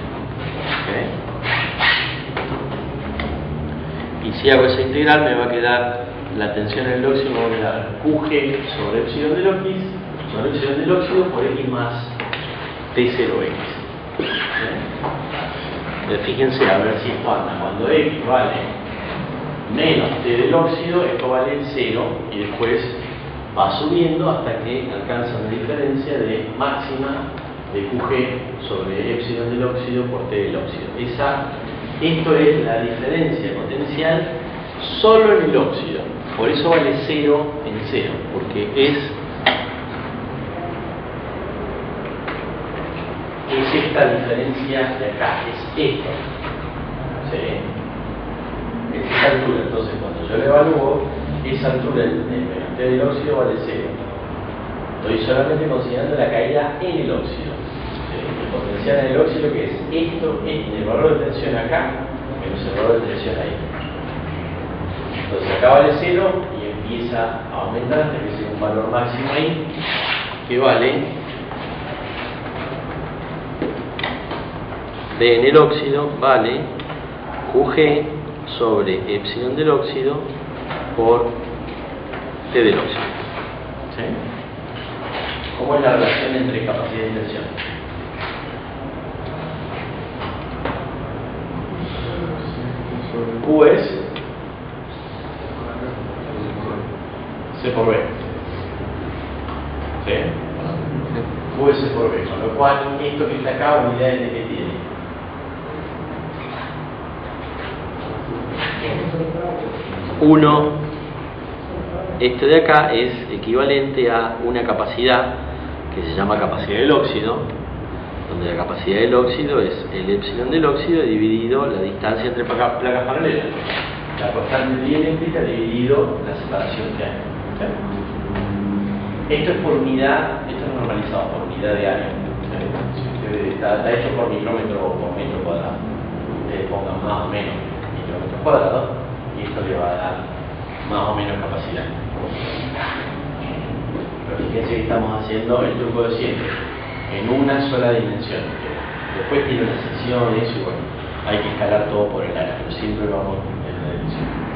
Y si hago esa integral me va a quedar la tensión en el óxido, me va a quedar QG sobre epsilon del óxido por X más T0X. Fíjense a ver si esto anda. Cuando X vale menos T del óxido, esto vale 0 y después va subiendo hasta que alcanza una diferencia de máxima de QG sobre epsilon del óxido por T del óxido. Esto es la diferencia potencial solo en el óxido. Por eso vale 0 en 0, porque es esta diferencia de acá, es esto. ¿Sí? Es esa altura. Entonces cuando yo le evalúo, esa altura en menos T del óxido vale 0. Estoy solamente considerando la caída en el óxido. El potencial en el óxido, que es esto, es el valor de tensión acá menos el valor de tensión ahí. Entonces acá vale 0 y empieza a aumentar hasta que sea un valor máximo ahí que vale D en el óxido vale QG sobre epsilon del óxido por T del óxido. ¿Sí? ¿Cómo es la relación entre capacidad y tensión? Q es C por B. ¿Sí? Q es C por B, con lo cual esto que está acá, unidades de qué tiene. Uno, esto de acá es equivalente a una capacidad que se llama capacidad del óxido, donde la capacidad del óxido es el epsilon del óxido dividido la distancia entre placas paralelas, la constante dieléctrica dividido la separación que hay. ¿Sí? Esto es por unidad, esto es normalizado por unidad de área. ¿Sí? está hecho por micrómetro o por metro cuadrado. Le pongan más o menos micrómetros cuadrados y esto le va a dar más o menos capacidad. Pero fíjense que estamos haciendo el truco de siempre, en una sola dimensión. Después tiene una sección, eso y bueno, hay que escalar todo por el área, pero siempre vamos en la dimensión.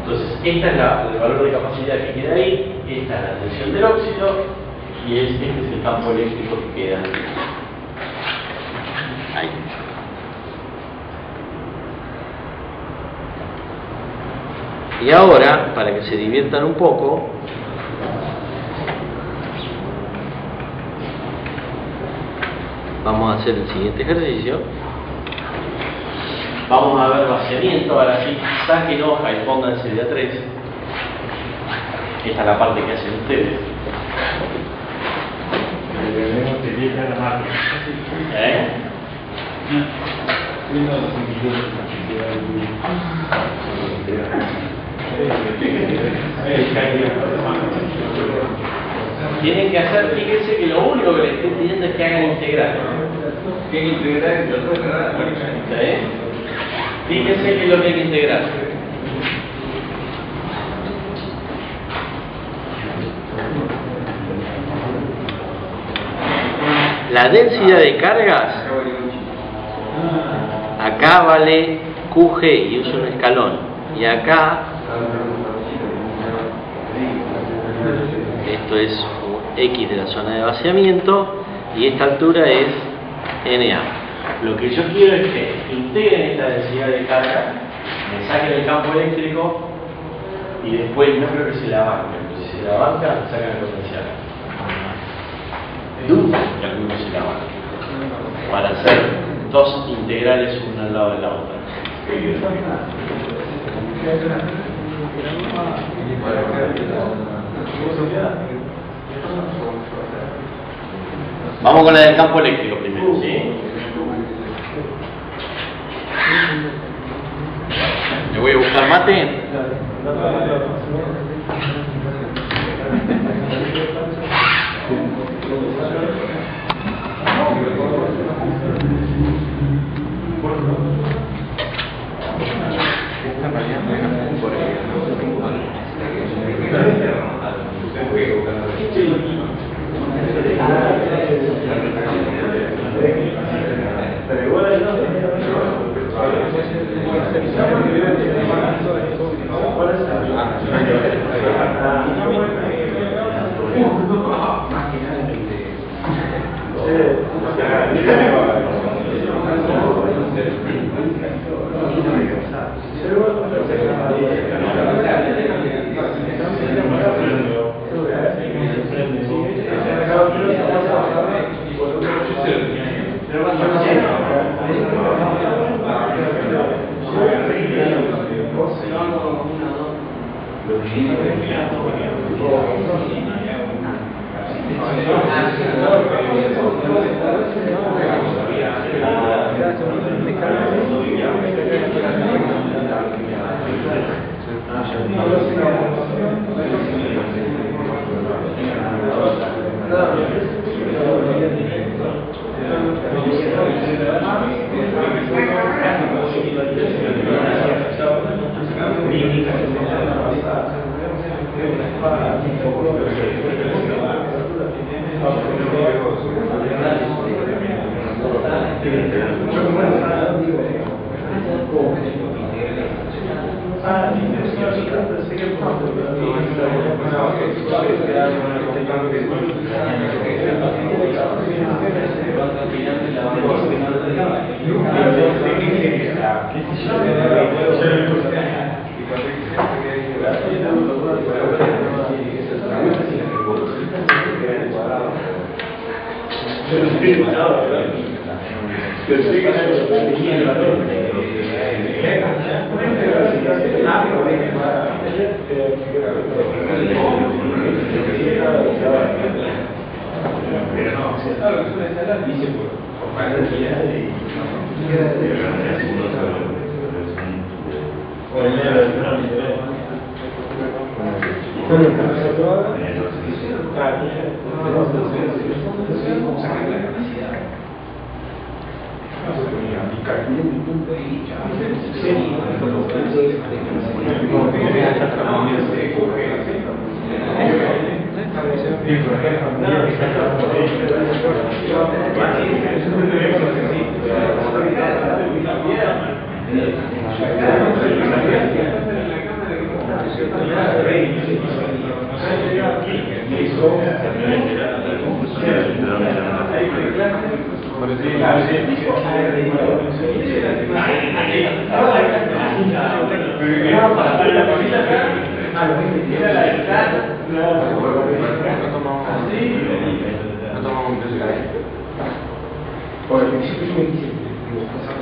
Entonces, esta es el valor de capacidad que queda ahí, esta es la tensión del óxido y este es el campo eléctrico que queda ahí. Y ahora, para que se diviertan un poco, vamos a hacer el siguiente ejercicio. Vamos a ver vaciamiento. Ahora sí, saquen hoja y pónganse de a 3. Esta es la parte que hacen ustedes. ¿Eh? Tienen que hacer, fíjense que lo único que les estoy pidiendo es que hagan integral. ¿Qué integral? ¿Sí? Fíjense que es lo que hay que integrar. La densidad de cargas, acá vale QG y uso un escalón. Y acá, esto es X de la zona de vaciamiento y esta altura es NA. Lo que yo quiero es que integren esta densidad de carga, me saquen el campo eléctrico y después no creo que se la banquen, pero si se la bancan, sacan el potencial. Dudo que algunos se la banquen para hacer dos integrales una al lado de la otra. Vamos con la del campo eléctrico primero, ¿sí? ¿Le voy a buscar mate?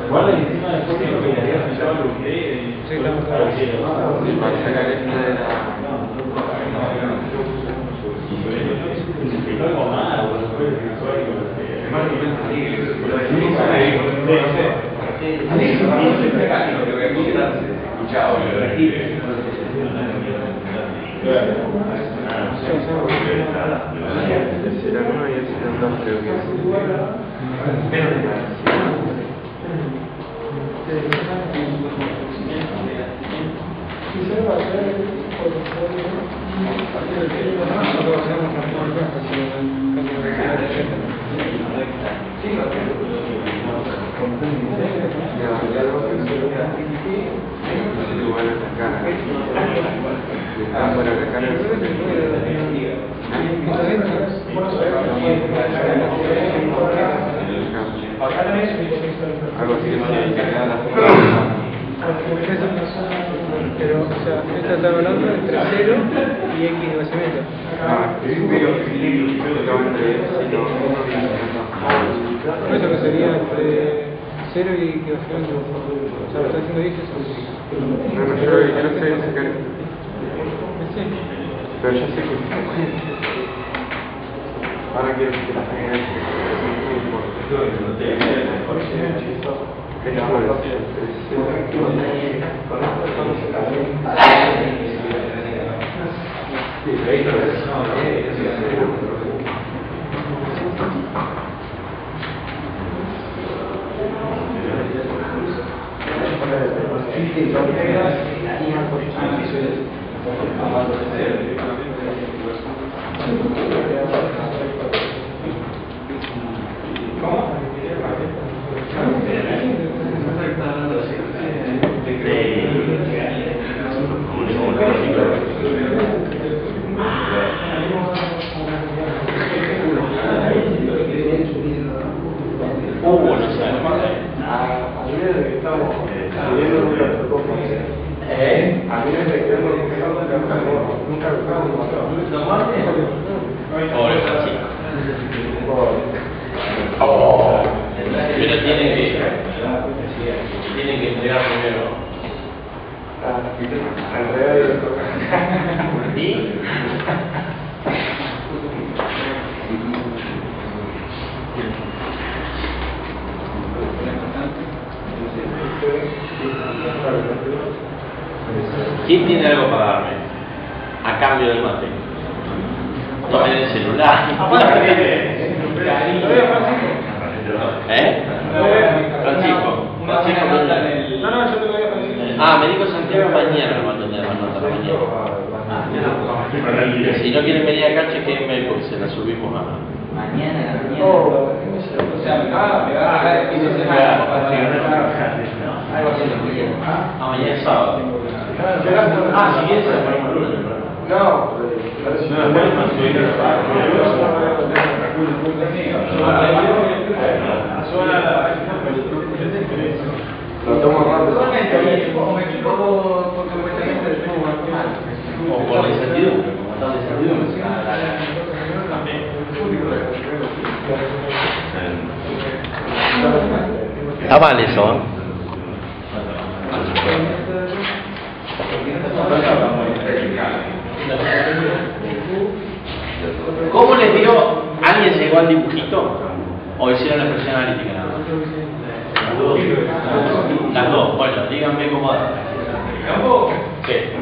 Guarda encima de foto lo que había fijado lo que Para sacar esta de la... Algo así pero, o sea, esta está hablando entre 0 y X de nacimiento. Eso que sería entre 0 y X de nacimiento. O sea, lo está diciendo X eso. No, yo no sé sacar esto. Sí. Pero ya sé que... Ahora quiero que la saquen esto. Pero tienen que entregar primero. ¿Y? ¿Quién tiene algo para darme? A cambio del mate. Tomen el celular. ¿Eh? Francisco. Francisco. No, yo te lo voy a pedir. Ah, me dijo Santiago mañana me mandó una nota a la mañana. Si no quieren venir acá, chequenme porque se la subimos a... Mañana. O sea, me va a dejar el fin de semana. Algo así lo que quiero. Ah, mañana es sábado. Ah, si quieres se la ponemos el lunes. No, lo tomo rápido. O me equivoco porque supuestamente le tengo mal. O por la incertidumbre, como está la incertidumbre. Está mal eso, ¿eh? ¿Cómo les dio? ¿Alguien llegó al dibujito? ¿O hicieron la expresión analítica nada más? Las dos. Bueno, díganme cómo da. ¿Qué?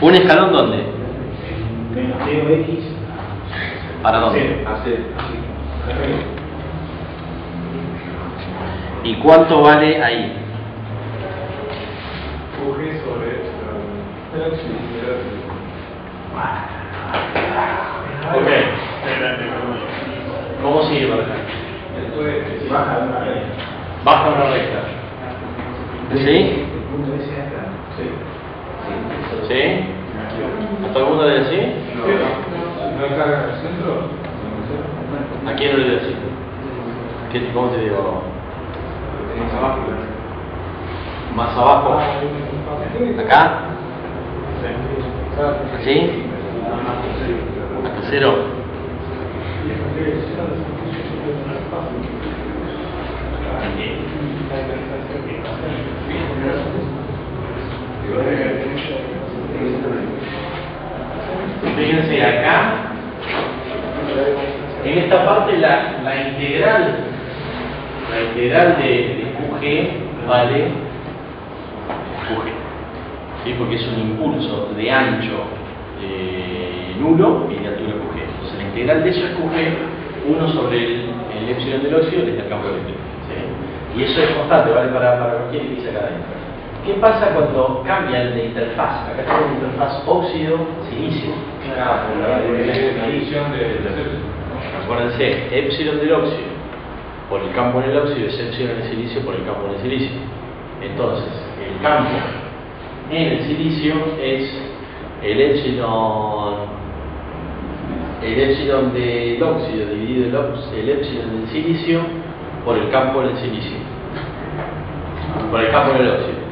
¿Un escalón dónde? ¿Para dónde? ¿Y cuánto vale ahí? QG sobre Ok. ¿Cómo sigue para acá? Baja una recta. ¿Sí? ¿Sí? ¿A todo el mundo le decís? ¿No hay carga en el centro? ¿A quién no le decís? ¿Cómo te digo? Más abajo. ¿Más abajo? ¿Acá? ¿Así? ¿Hasta cero? Fíjense acá, en esta parte la integral de QG vale QG, ¿sí? Porque es un impulso de ancho nulo y de altura QG. Entonces la integral de eso es QG, 1 sobre el epsilon del óxido desde el campo eléctrico, ¿sí? Y eso es constante, vale para cualquier índice académico. ¿Qué pasa cuando cambian de interfaz? Acá tenemos una interfaz óxido-silicio. Acuérdense, epsilon del óxido por el campo en el óxido es epsilon del silicio por el campo en el silicio. Entonces, el campo en el silicio es el epsilon del óxido dividido el epsilon del silicio por el campo en el silicio. Por el campo en el óxido.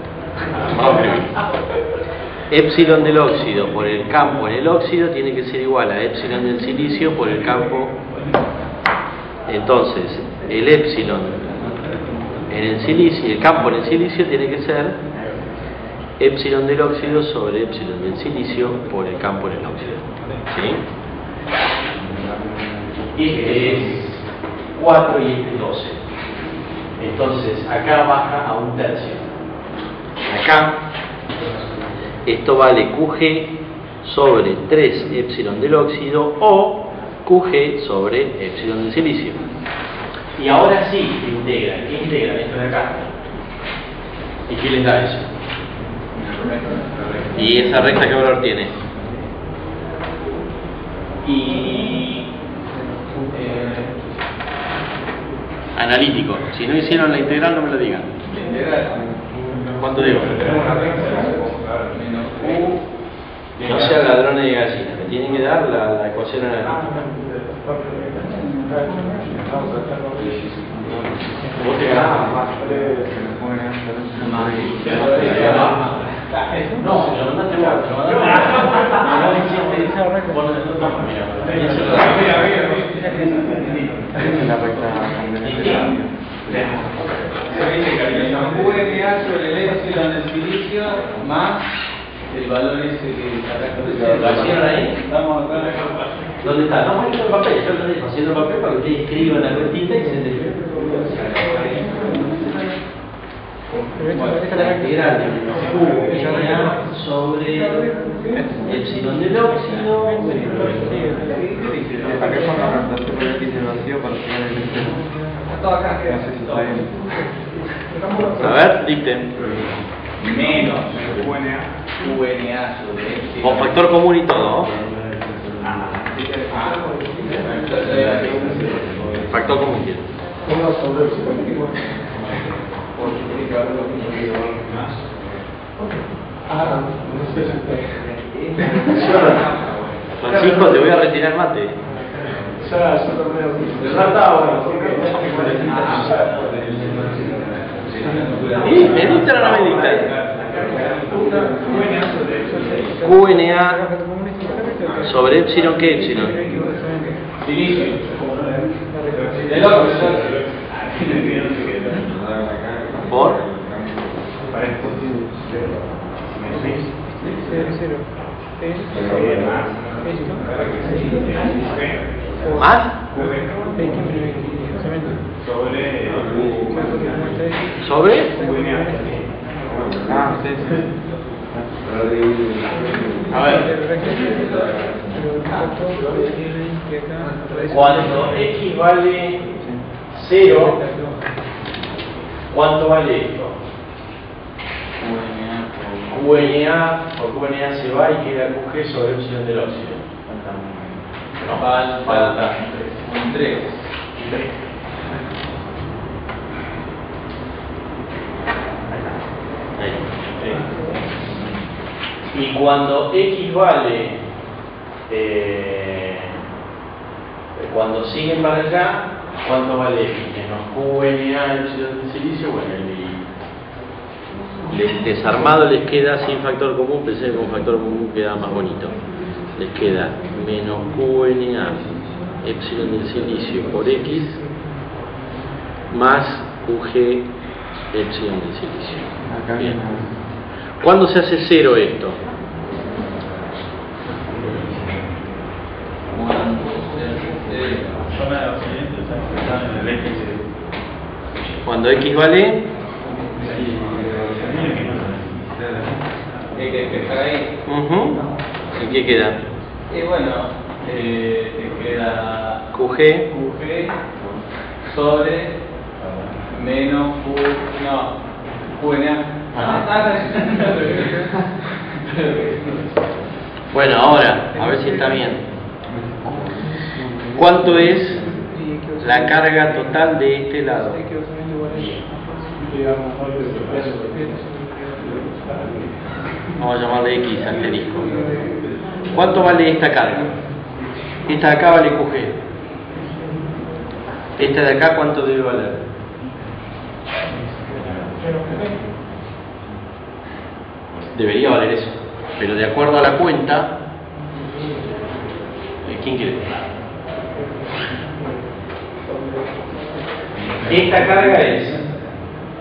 Epsilon del óxido por el campo en el óxido tiene que ser igual a epsilon del silicio por el campo. Entonces, el epsilon en el silicio, el campo en el silicio tiene que ser epsilon del óxido sobre epsilon del silicio por el campo en el óxido. ¿Sí? Y este es 4 y este 12. Entonces, acá baja a 1/3. Acá, esto vale QG sobre 3 epsilon del óxido o QG sobre epsilon del silicio. Y ahora sí, integran. ¿Qué integran? Esto de acá. ¿Y qué les da eso? ¿Y esa recta qué valor tiene? Y analítico. Si no hicieron la integral, no me lo digan. ¿Cuánto digo? No sean ladrones de gallinas, me tienen que dar la ecuación analítica. ¿Vos te ganás? No, lo mandaste vos, VNA sobre el epsilon del silicio más el valor ese que sacaste. ¿Lo hicieron ahí? Estamos acá. ¿Dónde está? No, bueno, el papel, yo lo dejo haciendo papel para que ustedes escriban la cuentita y se te... La integral de VNA sobre epsilon del óxido. ¿Para qué forma reemplazaste por el vacío para tener el extremo? Todo acá. A ver, dicten. Menos VNA sobre epsilon. Con factor común y todo. Factor común quiero. Francisco, te voy a retirar mate. ¿Y? ¿Me dictan o no me dictan? QNA sobre epsilon, ¿qué epsilon? Silicio. Del otro. ¿Por? ¿Más? ¿Sobre? A ver. Cuando X vale 0, ¿Cuánto vale esto? QNA por QNA se va y queda QG sobre epsilon del óxido. No, falta un 3. Y cuando X vale, cuando siguen para allá, ¿cuánto vale X? Menos QNA epsilon del silicio, bueno, el desarmado les queda sin factor común, pensé que con factor común queda más bonito. Les queda menos QNA epsilon del silicio por X más QG epsilon del silicio. Bien. ¿Cuándo se hace cero esto? Cuando X vale ¿y qué queda? Y bueno, te queda QG sobre menos QNA. Bueno, ahora, a ver si está bien. ¿Cuánto es la carga total de este lado? Vamos a llamarle X asterisco. ¿Cuánto vale esta carga? Esta de acá vale QG. Esta de acá, ¿cuánto debe valer? Debería valer eso. Pero de acuerdo a la cuenta, ¿quién quiere? Esta carga es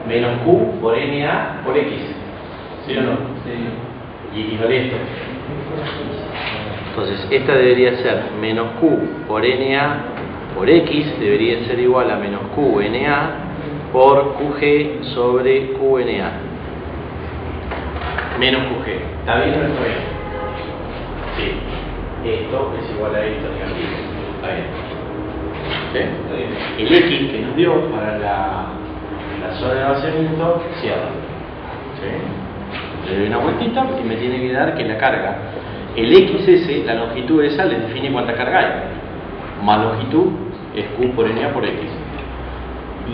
menos Q por NA por X. ¿Sí o no? Sí. Y X vale esto. Entonces, esta debería ser menos Q por NA por X, debería ser igual a menos QNA por QG sobre QNA. Menos QG. ¿Está bien o no está bien? Sí. Esto es igual a esto negativo. ¿Está bien? ¿Sí? El X que nos dio para la zona de vaciamiento cierra. ¿Sí? Le doy una vueltita y me tiene que dar que la carga, el XS, la longitud esa, le define cuánta carga hay. Más longitud es Q por NA por X.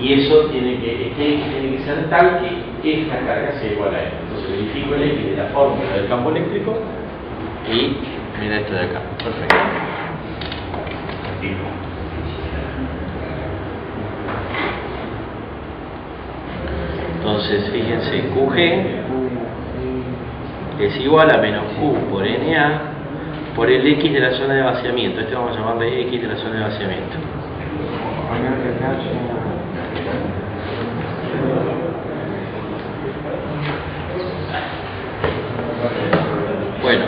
Y eso tiene que ser tal que esta carga sea igual a esto. Entonces verifico el X de la fórmula del campo eléctrico y me da esto de acá. Perfecto. Entonces, fíjense, QG es igual a menos Q por NA por el X de la zona de vaciamiento. Este vamos a llamarle X de la zona de vaciamiento. Bueno,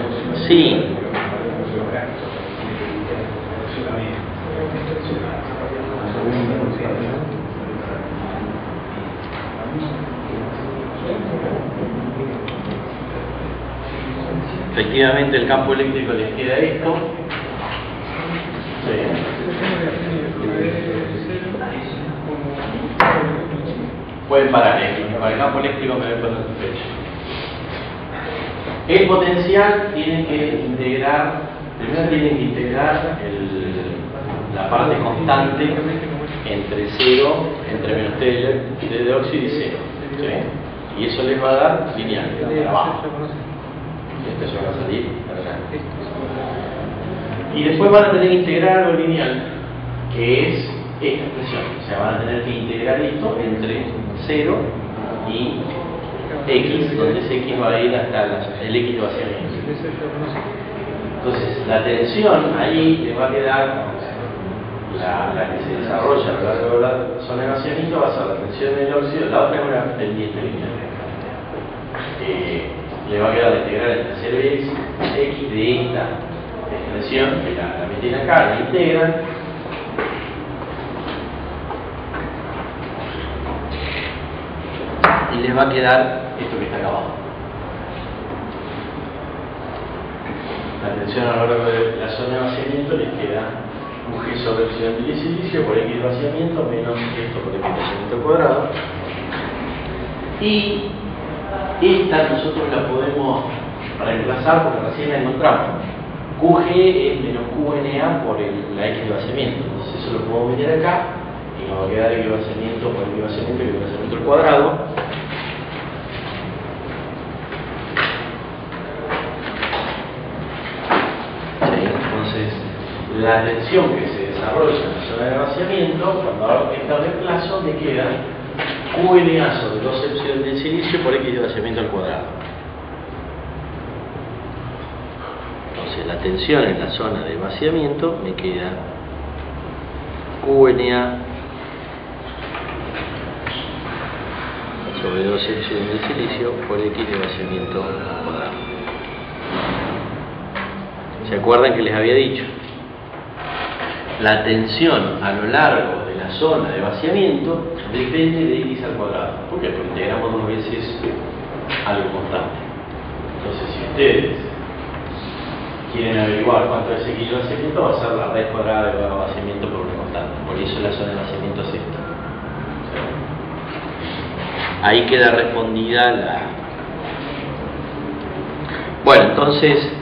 sí. Efectivamente el campo eléctrico les queda esto. Sí. Pueden parar, para el campo eléctrico me voy a poner el pecho. El potencial tiene que integrar, primero tienen que integrar la parte constante entre 0, entre menos T de óxido y 0. ¿Sí? Y eso les va a dar lineal, para abajo. Esto se va a salir para acá. Y después van a tener que integrar algo lineal, que es esta expresión. O sea, van a tener que integrar esto entre 0 y X, donde ese X va a ir hasta el X de vaciamiento. Entonces, la tensión ahí les va a quedar, la que se desarrolla a lo largo de la zona de vaciamiento va a ser la tensión del óxido, la otra es una pendiente lineal. Le va a quedar la integral entre 0 y X de esta expresión, que la meten acá, la integran. Y les va a quedar esto que está acá abajo. La tensión a lo largo de la zona de vaciamiento les queda un G sobre epsilon del silicio por X de vaciamiento menos esto por X de vaciamiento cuadrado. Y esta nosotros la podemos reemplazar porque recién la encontramos. QG es menos QNA por la X de vaciamiento. Entonces eso lo podemos meter acá y nos va a quedar X de vaciamiento por X de vaciamiento al cuadrado. ¿Sí? Entonces, la tensión que se desarrolla en la zona de vaciamiento, cuando hago esta reemplazo, me queda QNA sobre 2 epsilon del silicio por X de vaciamiento al cuadrado. Entonces la tensión en la zona de vaciamiento me queda QNA sobre 2 epsilon del silicio por X de vaciamiento al cuadrado. ¿Se acuerdan que les había dicho? La tensión a lo largo de la zona de vaciamiento depende de X al cuadrado. ¿Por qué? Porque integramos 2 veces algo constante. Entonces, si ustedes quieren averiguar cuánto es X de vaciamiento, va a ser la raíz cuadrada de vaciamiento por una constante. Por eso la zona de vaciamiento es esta. Ahí queda respondida la... Bueno, entonces...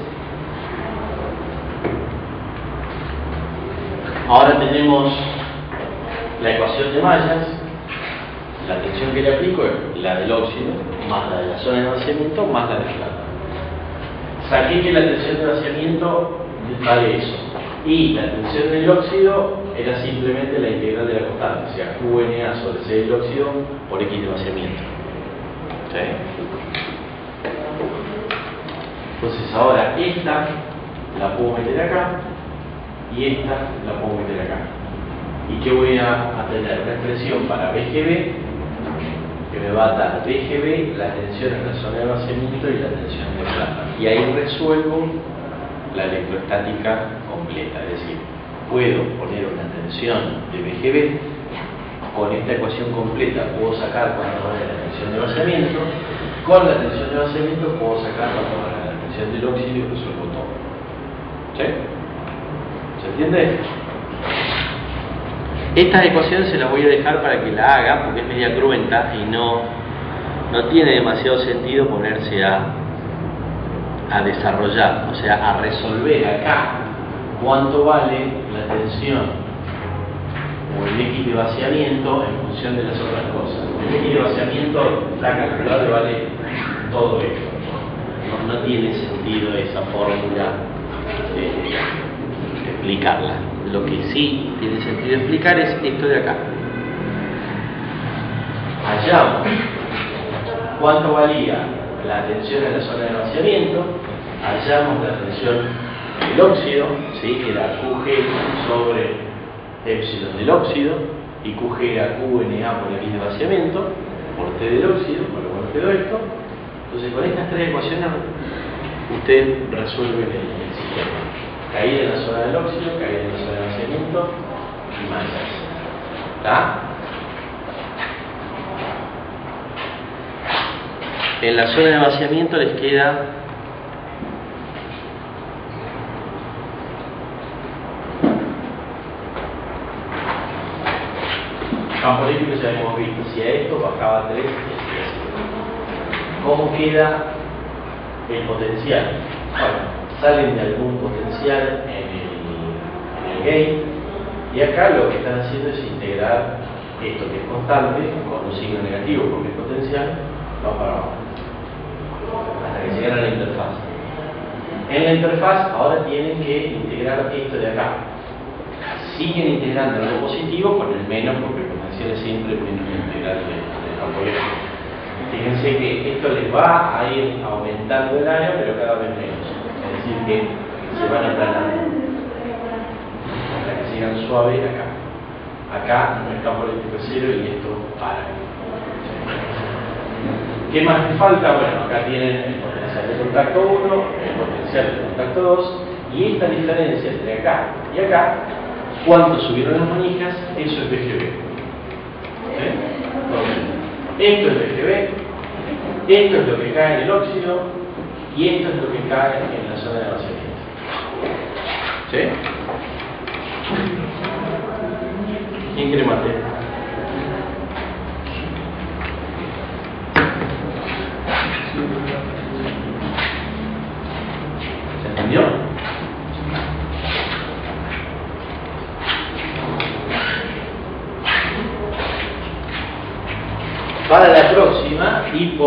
Ahora tenemos la ecuación de mallas. La tensión que le aplico es la del óxido, más la de la zona de vaciamiento, más la de plata. Saqué que la tensión de vaciamiento vale eso. Y la tensión del óxido era simplemente la integral de la constante, o sea, QNA sobre C del óxido por X de vaciamiento. ¿Sí? Entonces ahora esta la puedo meter acá y esta la puedo meter acá. ¿Y qué voy a tener? Una expresión para BGB que me va a dar BGB, la tensión en la zona de vaciamiento y la tensión de plata. Y ahí resuelvo la electrostática completa, es decir, puedo poner una tensión de BGB, con esta ecuación completa puedo sacar cuánto vale la tensión de vaciamiento, con la tensión de vaciamiento puedo sacar cuánto vale la tensión del óxido y resuelvo todo. ¿Sí? ¿Se entiende? Estas ecuaciones se las voy a dejar para que la hagan porque es media cruenta y no tiene demasiado sentido ponerse a desarrollar, o sea, a resolver acá cuánto vale la tensión o el X de vaciamiento en función de las otras cosas. El X de vaciamiento, la calculadora vale todo esto. No tiene sentido esa fórmula explicarla. Lo que sí tiene sentido explicar es esto de acá. Hallamos cuánto valía la tensión en la zona de vaciamiento, hallamos la tensión del óxido, ¿sí? Que era QG sobre epsilon del óxido, y QG era QNA por X de vaciamiento, por T del óxido, por lo cual quedó esto. Entonces con estas tres ecuaciones ustedes resuelven el sistema. Caída en la zona del óxido, caída en la zona de vaciamiento y masas. ¿Está? En la zona de vaciamiento les queda campo eléctrico, ya hemos visto. Si a esto bajaba 3, ¿cómo queda el potencial? Bueno, salen de algún potencial en el gate y acá lo que están haciendo es integrar esto que es constante con un signo negativo porque es potencial, va para abajo hasta que llegan a la interfaz. En la interfaz ahora tienen que integrar esto de acá. Siguen integrando lo positivo con el menos porque el potencial es siempre el menos integral del campo eléctrico. Fíjense que esto les va a ir aumentando el área pero cada vez menos. Es decir, que se van aplanando hasta que sigan suaves acá. Acá no es campo eléctrico cero y esto para. ¿Qué más les falta? Bueno, acá tienen el potencial de contacto 1, el potencial de contacto 2 y esta diferencia entre acá y acá, cuánto subieron las manijas, eso es BGB. ¿Sí? Esto es BGB, esto es lo que cae en el óxido y esto es lo que cae en la zona de vaciamiento. ¿Sí? ¿Quién quiere mate?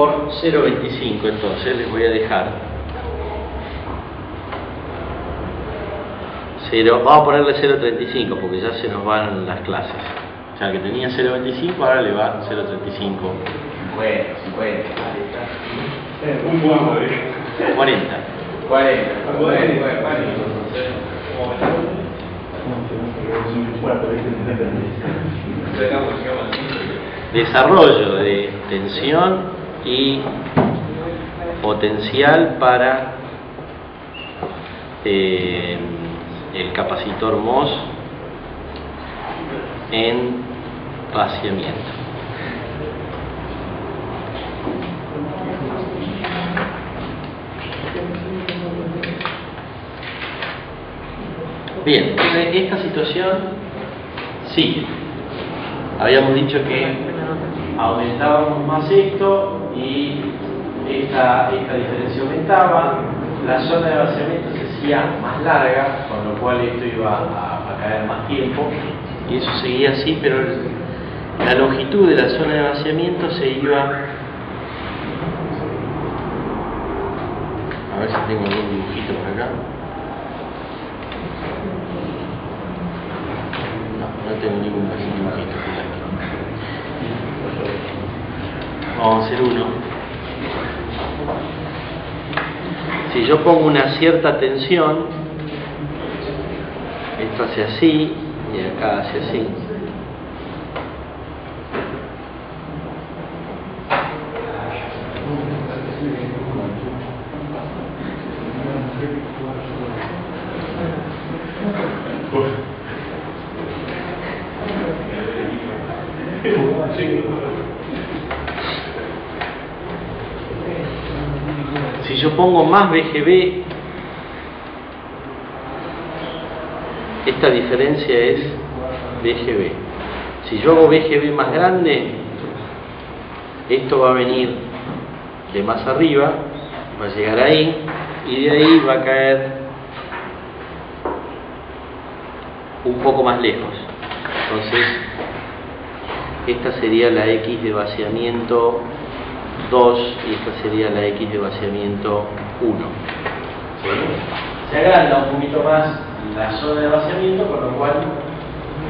por 0,25, entonces les voy a dejar 0, vamos a ponerle 0,35 porque ya se nos van las clases. O sea, que tenía 0,25, ahora le va 0,35. 50. Un buen modelo. 40. 40. Desarrollo de tensión y potencial para el capacitor MOS en vaciamiento. Bien, esta situación sigue. Habíamos dicho que aumentábamos más esto y esta diferencia aumentaba, la zona de vaciamiento se hacía más larga, con lo cual esto iba a caer más tiempo, y eso seguía así, pero la longitud de la zona de vaciamiento se iba... A ver si tengo algún dibujito por acá. No tengo ningún dibujito por aquí. Vamos a hacer uno. Si yo pongo una cierta tensión, esto hace así y acá hace así. Si yo pongo más VGB, esta diferencia es VGB. Si yo hago VGB más grande, esto va a venir de más arriba, va a llegar ahí, y de ahí va a caer un poco más lejos. Entonces, esta sería la X de vaciamiento 2 y esta sería la X de vaciamiento 1. ¿Sí? Se agranda un poquito más la zona de vaciamiento, con lo cual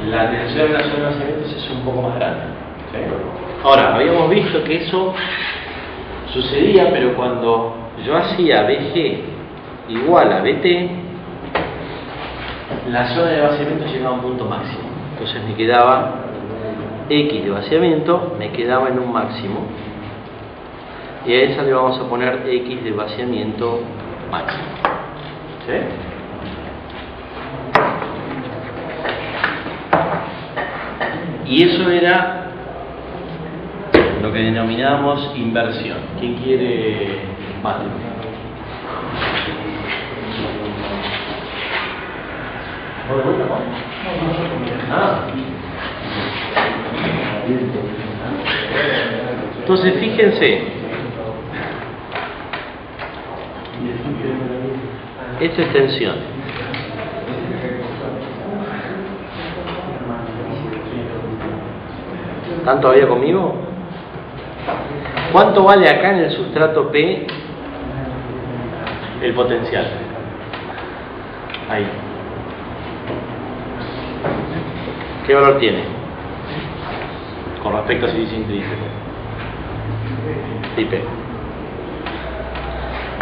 la tensión en la zona de vaciamiento se hace un poco más grande. ¿Sí? Ahora, habíamos visto que eso sucedía, pero cuando yo hacía BG igual a BT, la zona de vaciamiento llegaba a un punto máximo. Entonces me quedaba X de vaciamiento, me quedaba en un máximo. Y a esa le vamos a poner X de vaciamiento máximo. ¿Sí? Y eso era lo que denominamos inversión. ¿Quién quiere mate? ¿Vos de vuelta, no? Entonces fíjense, esto es tensión. ¿Están todavía conmigo? ¿Cuánto vale acá en el sustrato P el potencial? Ahí. ¿Qué valor tiene? Con respecto a si dice intrínseco. P.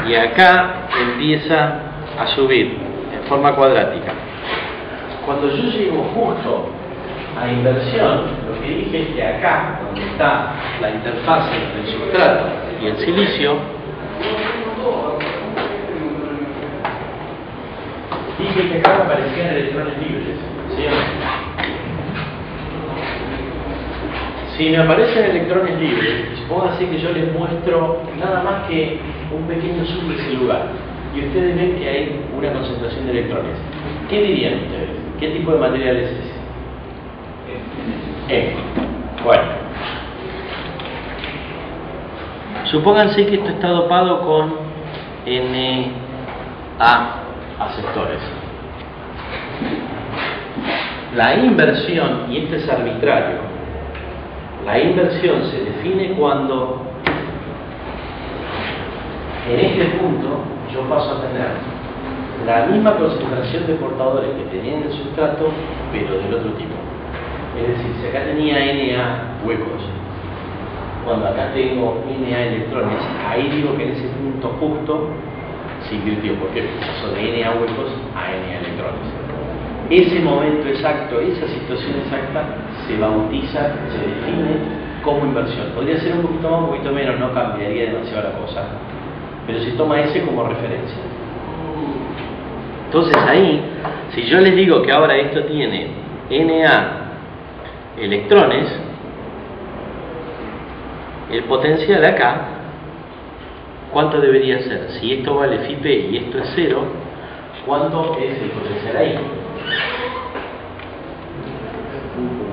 Y acá empieza a subir en forma cuadrática. Cuando yo llego justo a inversión, lo que dije es que acá, donde está la interfaz entre el sustrato y el silicio, dije que acá me aparecían electrones libres, ¿sí o no? Si me aparecen electrones libres, supóngase que yo les muestro nada más que un pequeño zoom de ese lugar y ustedes ven que hay una concentración de electrones. ¿Qué dirían ustedes? ¿Qué tipo de material es ese? Bueno, supónganse que esto está dopado con Na aceptores. La inversión, y esto es arbitrario, la inversión se define cuando En este punto yo paso a tener la misma concentración de portadores que tenía en el sustrato, pero del otro tipo. Es decir, si acá tenía Na huecos, cuando acá tengo Na electrones, ahí digo que en ese punto justo se invirtió, porque pasó de Na huecos a Na electrones. Ese momento exacto, esa situación exacta, se bautiza, se define como inversión. Podría ser un poquito más, un poquito menos, no cambiaría demasiado la cosa, pero se toma ese como referencia. Entonces ahí, si yo les digo que ahora esto tiene Na electrones, el potencial acá, ¿cuánto debería ser? Si esto vale φP y esto es 0, ¿cuánto es el potencial ahí?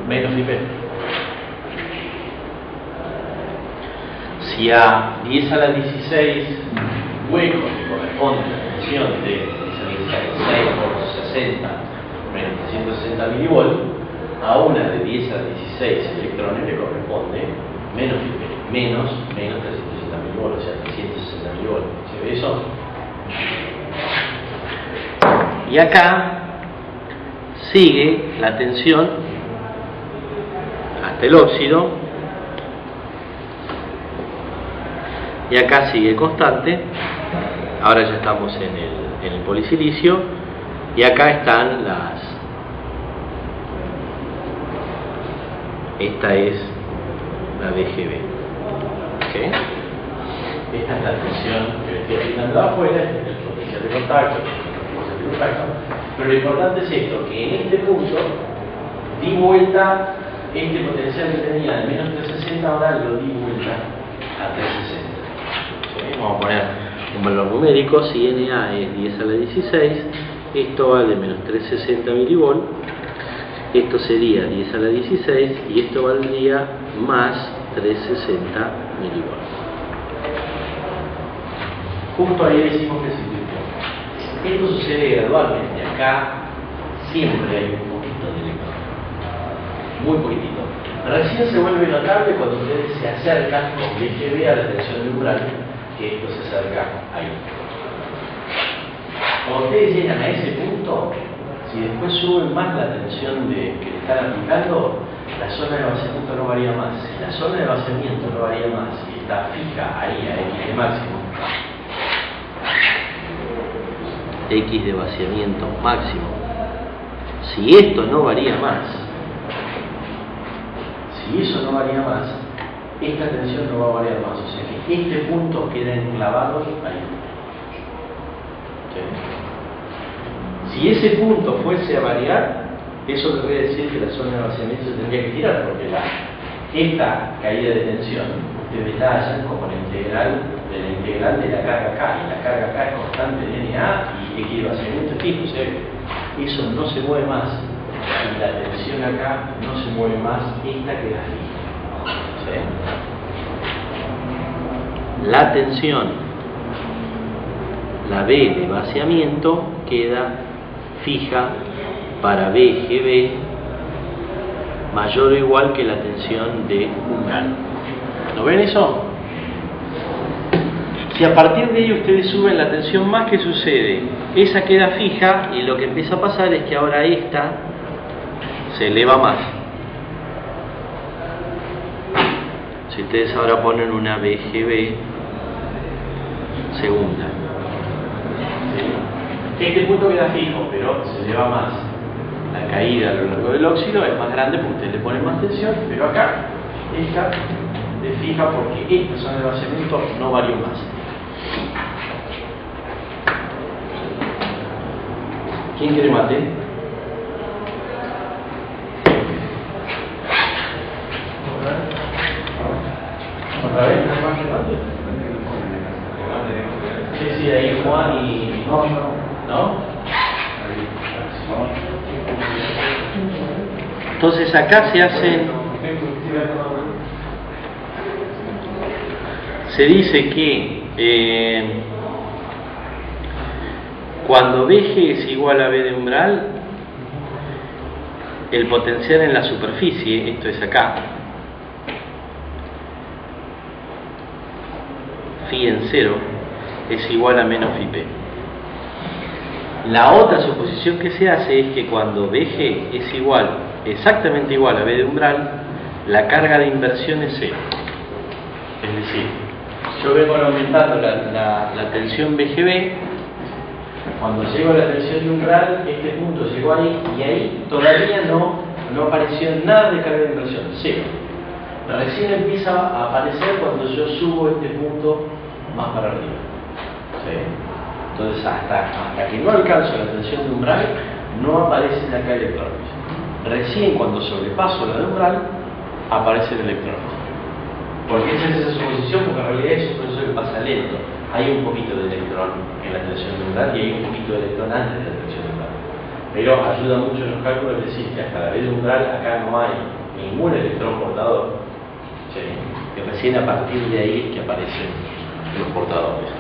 Menos φP. Si a 10 a la 16 huecos que corresponde a la tensión de 10 a la 16 por 60 menos 160 milivolts, a una de 10 a 16 electrones le corresponde menos φP, menos 360 milivolts, o sea, 360 milivolts. ¿Se ve eso? Y acá sigue la tensión hasta el óxido, y acá sigue constante. Ahora ya estamos en el polisilicio, y acá están esta es la BGB. ¿Okay? Esta es la tensión que le estoy aplicando afuera, este es el potencial de contacto, pero lo importante es esto, que en este punto di vuelta este potencial que tenía de menos 360, ahora lo di vuelta a 360. ¿Sí? Vamos a poner un valor numérico. Si Na es 10 a la 16, esto vale menos 360 milivolts, esto sería 10 a la 16 y esto valdría más 360 milivolts. Justo ahí decimos que se invirtió. Esto sucede gradualmente. Acá siempre hay un poquito de electrón, muy poquitito. Recién se vuelve notable cuando ustedes se acercan con BGB a la tensión de umbral, que esto se acerca ahí. Cuando ustedes llegan a ese punto, si después suben más la tensión que le están aplicando, la zona de vaciamiento no varía más. Si la zona de vaciamiento no varía más y está fija ahí a X de máximo, X de vaciamiento máximo, si esto no varía más, si eso no varía más, esta tensión no va a variar más. O sea que este punto queda enclavado ahí. ¿Sí? Si ese punto fuese a variar, eso querría decir que la zona de vaciamiento se tendría que tirar, porque esta caída de tensión, ustedes la hallan como la integral de la carga K, y la carga K es constante en Na y X de vaciamiento es fijo. O sea, eso no se mueve más, y la tensión acá no se mueve más, esta queda fija. ¿Sí? La tensión, la B de vaciamiento, queda fija para BGB mayor o igual que la tensión de umbral. ¿Lo ven eso? Si a partir de ello ustedes suben la tensión más, ¿qué sucede? Esa queda fija y lo que empieza a pasar es que ahora esta se eleva más. Si ustedes ahora ponen una BGB segunda, este punto queda fijo, pero se eleva más. La caída a lo largo del óxido es más grande porque ustedes le ponen más tensión, pero acá esta es fija porque esta zona de vaciamiento no varió más. ¿Quién quiere mate? ¿Otra vez? Sí, ahí Juan y... ¿No? Entonces acá se dice que cuando BG es igual a B de umbral, el potencial en la superficie, esto es acá, phi en 0, es igual a menos phi p. La otra suposición que se hace es que cuando BG es exactamente igual a B de umbral, la carga de inversión es cero. Es decir, yo vengo aumentando la tensión BGB, cuando llego a la tensión de umbral, este punto llegó ahí, y ahí todavía no apareció nada de carga de inversión, cero. Recién empieza a aparecer cuando yo subo este punto más para arriba. ¿Sí? Entonces, hasta que no alcanzo la tensión de umbral, no aparece la carga electrónica. Recién cuando sobrepaso la de umbral, aparece el electrón. ¿Por qué se hace esa suposición? Porque en realidad es un proceso que pasa lento. Hay un poquito de electrón en la tensión de umbral y hay un poquito de electrón antes de la tensión de umbral. Pero ayuda mucho en los cálculos, es decir, que hasta la vez de umbral acá no hay ningún electrón portador. ¿Sí? Que recién a partir de ahí es que aparecen los portadores.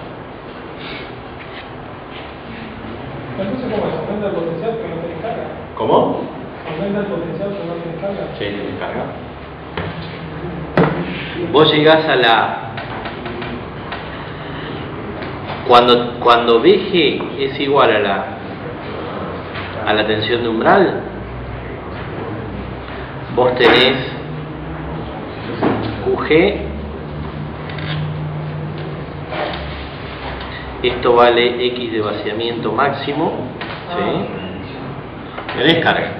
Entonces, ¿cómo es? ¿Aumenta el potencial pero no tiene carga? ¿Cómo? ¿Aumenta el potencial pero no tiene carga? Sí, tiene carga. Vos llegás a la... Cuando BG es igual a la tensión de umbral, vos tenés QG, esto vale X de vaciamiento máximo, ¿sí? Tenés carga.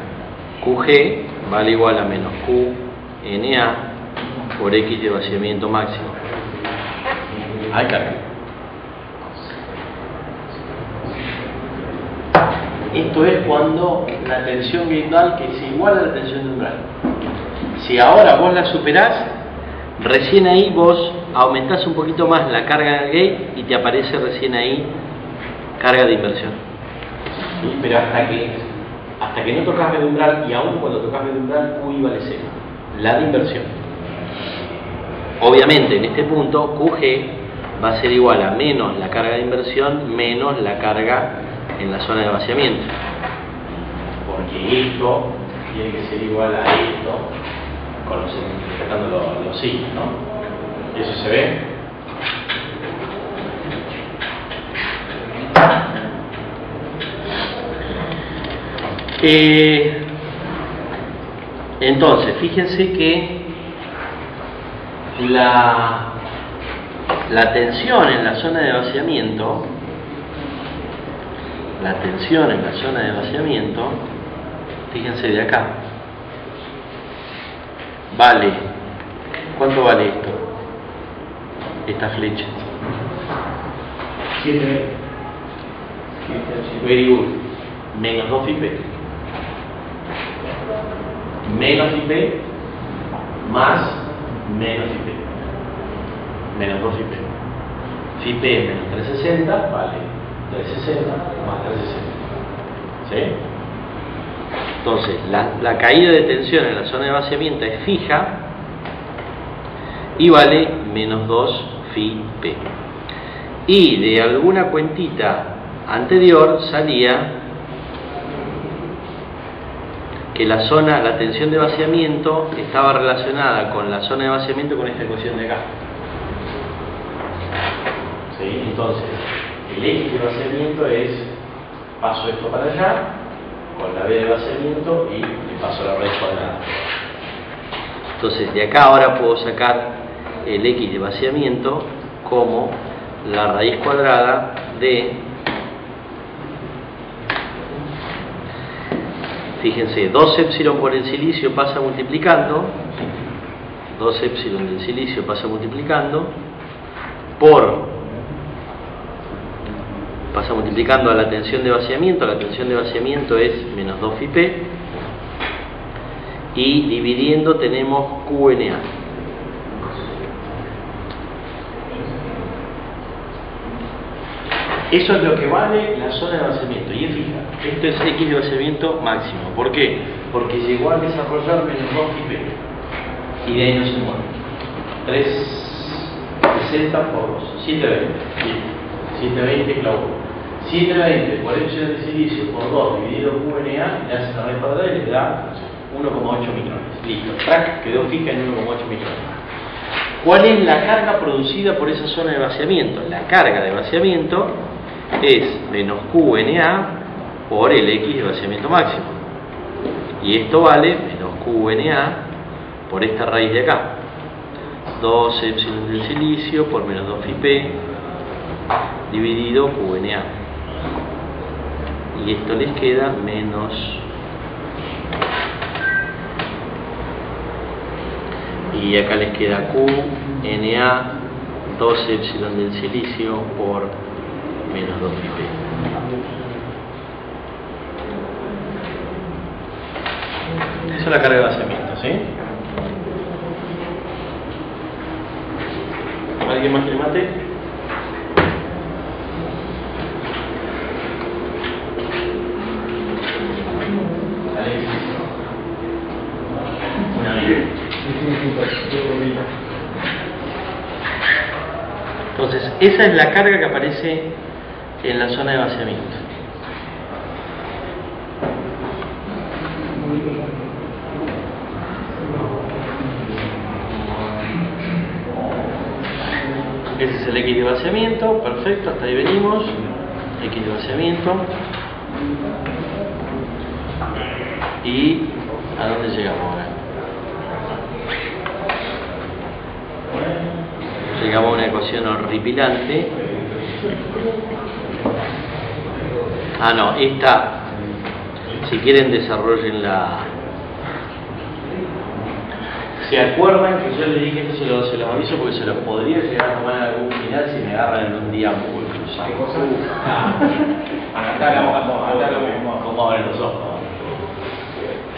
QG vale igual a menos QNA por X de vaciamiento máximo. Hay carga. Esto es cuando la tensión gateal, que es igual a la tensión de umbral. Si ahora vos la superás, recién ahí vos aumentás un poquito más la carga en el gate y te aparece recién ahí carga de inversión. ¿Sí? Pero hasta que no tocas B de umbral, y aún cuando tocas B de umbral, QI vale 0. La de inversión. Obviamente en este punto QG va a ser igual a menos la carga de inversión menos la carga en la zona de vaciamiento, porque esto tiene que ser igual a esto respetando los signos, ¿no? ¿Eso se ve? Entonces, fíjense que la tensión en la zona de vaciamiento, fíjense de acá, vale, ¿cuánto vale esto? Esta flecha. 7. Very good. Menos 2 phi menos phi más menos phi menos 2 phi menos 360 vale 360 más 360. ¿Sí? Entonces, la caída de tensión en la zona de vaciamiento es fija y vale menos 2 phi p. Y de alguna cuentita anterior salía que la tensión de vaciamiento estaba relacionada con la zona de vaciamiento con esta ecuación de acá. ¿Sí? Entonces, el X de vaciamiento es, paso esto para allá, con la B de vaciamiento y le paso la raíz cuadrada. Entonces, de acá ahora puedo sacar el X de vaciamiento como la raíz cuadrada de, fíjense, 2 epsilon por el silicio pasa multiplicando, 2 epsilon del silicio pasa multiplicando pasa multiplicando a la tensión de vaciamiento es menos 2 phi p, y dividiendo tenemos QNA. Eso es lo que vale la zona de vaciamiento, y es fija. Esto es X de vaciamiento máximo. ¿Por qué? Porque llegó a desarrollar menos 2 phi p, y de ahí no se mueve. 360 por 2, 720. 720 clavó. 720 por epsilon de silicio por 2 dividido QNA, le hace la raíz cuadrada y le da 1,8 micrones. Listo, track quedó fija en 1,8 micrones. ¿Cuál es la carga producida por esa zona de vaciamiento? La carga de vaciamiento es menos QNA por el X de vaciamiento máximo. Y esto vale menos QNA por esta raíz de acá. 2 epsilon del silicio por menos 2 phi dividido QNA. Y esto les queda menos y acá les queda QNA 2 epsilon del silicio por menos 2 phi. Esa es la carga de vaciamiento, ¿sí? ¿Alguien más que le mate? Entonces, esa es la carga que aparece en la zona de vaciamiento. Ese es el X de vaciamiento, perfecto, hasta ahí venimos. X de vaciamiento. ¿Y a dónde llegamos ahora? Llegamos a una ecuación horripilante. Ah, no, esta, si quieren desarrollenla. ¿Se acuerdan que yo les dije esto? Se los aviso porque se los podría llegar a tomar en algún final si me agarran en un día muy cruzado. ¿Cómo abren los ojos?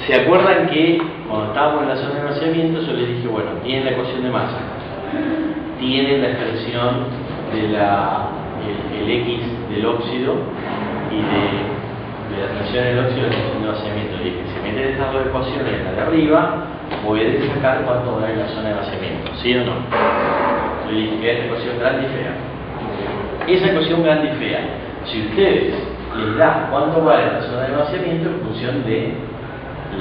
¿Se acuerdan que cuando estábamos en la zona de vaciamiento yo les dije, bueno, tienen la ecuación de masa, tienen la expresión de el X del óxido y de la tensión del óxido y la tensión de vaciamiento? Les dije, si meten estas dos ecuaciones en la de arriba, pueden sacar cuánto vale la zona de vaciamiento, ¿sí o no? Le dije que es la ecuación grande y fea. Esa ecuación grande y fea, si ustedes les dan cuánto vale la zona de vaciamiento en función de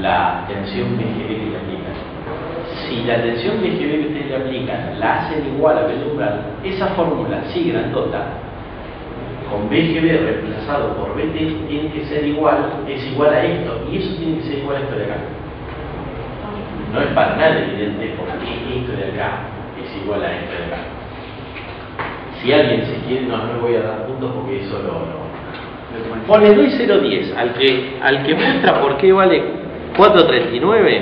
la tensión BGB que le aplican. Si la tensión BGB que ustedes le aplican la hacen igual a B de umbral, esa fórmula, sí, grandota, con BGB reemplazado por BT, tiene que ser igual, es igual a esto, y eso tiene que ser igual a esto de acá. No es para nada evidente por qué esto de acá es igual a esto de acá. Si alguien se quiere, no le voy a dar puntos porque eso no. Le doy 0,10 al que muestra por qué vale 4,39.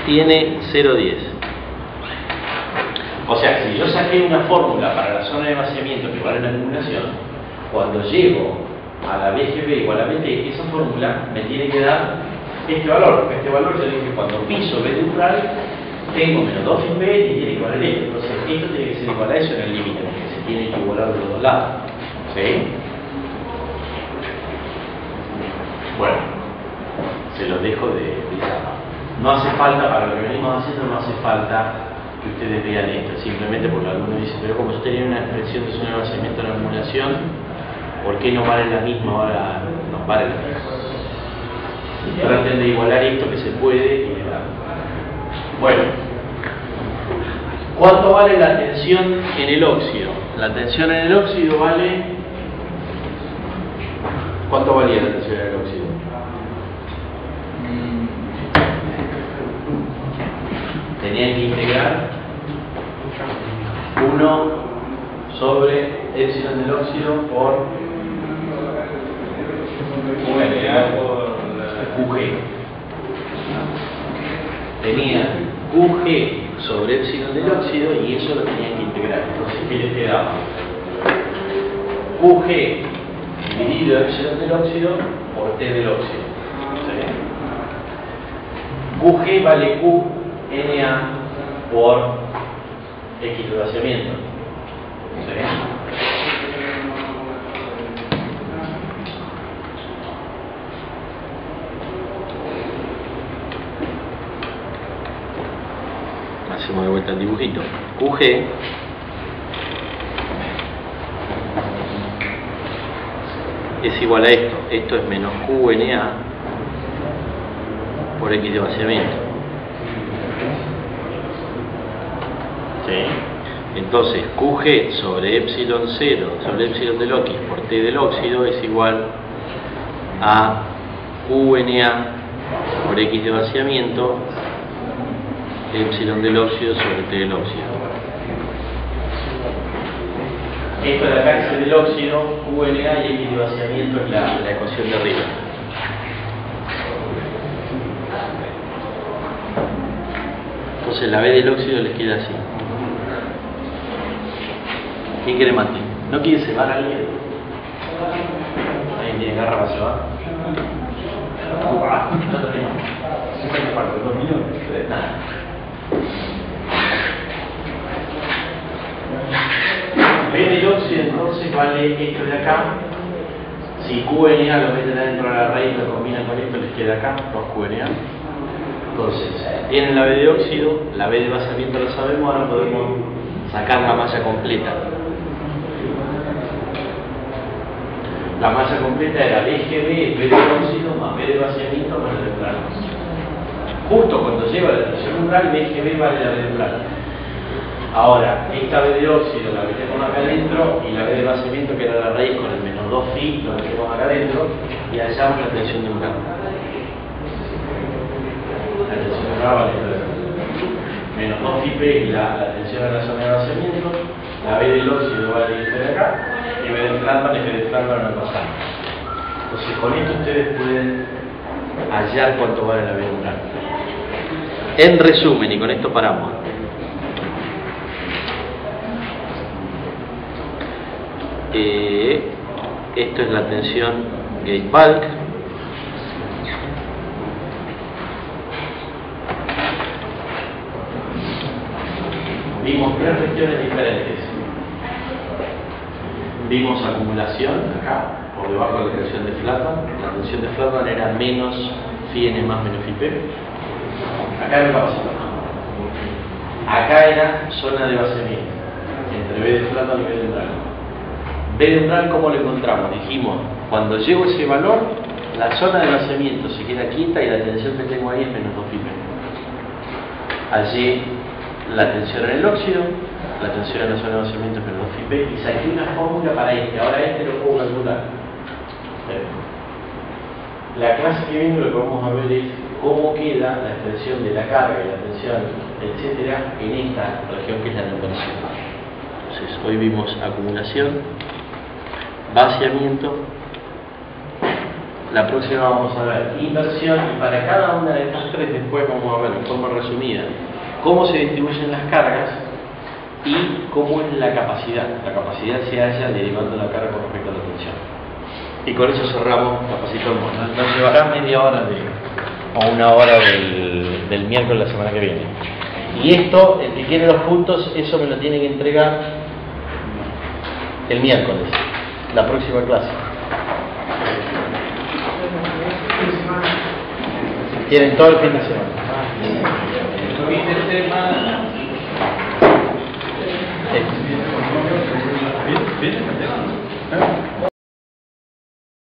Tiene 0,10. O sea, si yo saqué una fórmula para la zona de vaciamiento que vale la acumulación, cuando llego a la BGB igual a BT, esa fórmula me tiene que dar este valor, porque este valor yo dije cuando piso B de umbral tengo menos 2 phi y tiene que valer esto. Entonces esto tiene que ser igual a eso en el límite, porque se tiene que igualar de los dos lados. ¿Sí? Bueno, se los dejo de pisar. No hace falta, para lo que venimos haciendo, no hace falta que ustedes vean esto, simplemente porque algunos dicen, pero como yo tenía una expresión de zona de vaciamiento en la acumulación, ¿por qué no vale la misma ahora? No vale la misma. Traten de igualar esto que se puede y le dan. Bueno, ¿cuánto vale la tensión en el óxido? La tensión en el óxido vale... ¿Cuánto valía la tensión en el óxido? Tenían que integrar 1 sobre epsilon del óxido por QG. Tenía QG sobre epsilon del óxido y eso lo tenían que integrar. Entonces, ¿qué les quedaba? QG dividido epsilon del óxido por T del óxido. ¿Sí? QG vale QNA por X de vaciamiento. ¿Sí? Hacemos de vuelta el dibujito. QG es igual a esto. Esto es menos QNA por X de vaciamiento. ¿Sí? Entonces, QG sobre epsilon 0 sobre epsilon del X por T del óxido es igual a QNA por X de vaciamiento epsilon del óxido sobre T del óxido. Esto de acá es el del óxido, QNA y X de vaciamiento es la ecuación de arriba. Entonces la B del óxido les queda así. ¿Quién quiere mate? ¿No quiere cebar a alguien? ¿Alguien tiene garra para cebar? B del óxido entonces vale esto de acá. Si QNA lo meten adentro de la raíz, lo combinan con esto, les queda acá, 2QNA. Entonces, tienen la B de óxido, la B de vaciamiento lo sabemos, ahora podemos sacar la malla completa. La malla completa era BGB, B de óxido más B de vaciamiento más la de umbral. Justo cuando lleva la tensión umbral, BGB vale la B de umbral. Ahora, esta B de óxido la metemos acá adentro y la B de vaciamiento, que era la raíz con el menos 2 phi, lo metemos acá adentro y hallamos la tensión de umbral. La tensión de umbral vale menos 2 phi P y la tensión de la zona de vaciamiento. La B del óxido vale esto de acá y B del plasma es B del plasma no pasa. Entonces, con esto ustedes pueden hallar cuánto vale la B de umbral. En resumen, y con esto paramos. Esto es la tensión gate-bulk. Vimos tres regiones diferentes. Vimos acumulación acá, por debajo de la tensión de Flatman. La tensión de Flatman era menos phi n más menos phi p. Acá era capacitor. Acá era zona de vaciamiento entre B de Flatman y B de umbral. B de umbral, ¿cómo lo encontramos? Dijimos, cuando llego a ese valor, la zona de vaciamiento se queda quieta y la tensión que tengo ahí es menos 2 phi p. Allí la tensión en el óxido, la tensión en la zona de vaciamiento es menos 2 phi p y saqué una fórmula para este. Ahora este lo puedo calcular. La clase que viene lo que vamos a ver es cómo queda la expresión de la carga y la tensión, etcétera, en esta región que es la de inversión. Entonces, hoy vimos acumulación, vaciamiento. La próxima vamos a ver inversión y para cada una de estas tres después vamos a ver en forma resumida cómo se distribuyen las cargas y cómo es la capacidad. La capacidad se halla derivando la carga con respecto a la tensión. Y con eso cerramos Capacitor Mono. Nos llevará media hora o una hora del miércoles de la semana que viene. Y esto, el que quiere los puntos, eso me lo tiene que entregar el miércoles, la próxima clase. Tienen todo el fin de semana.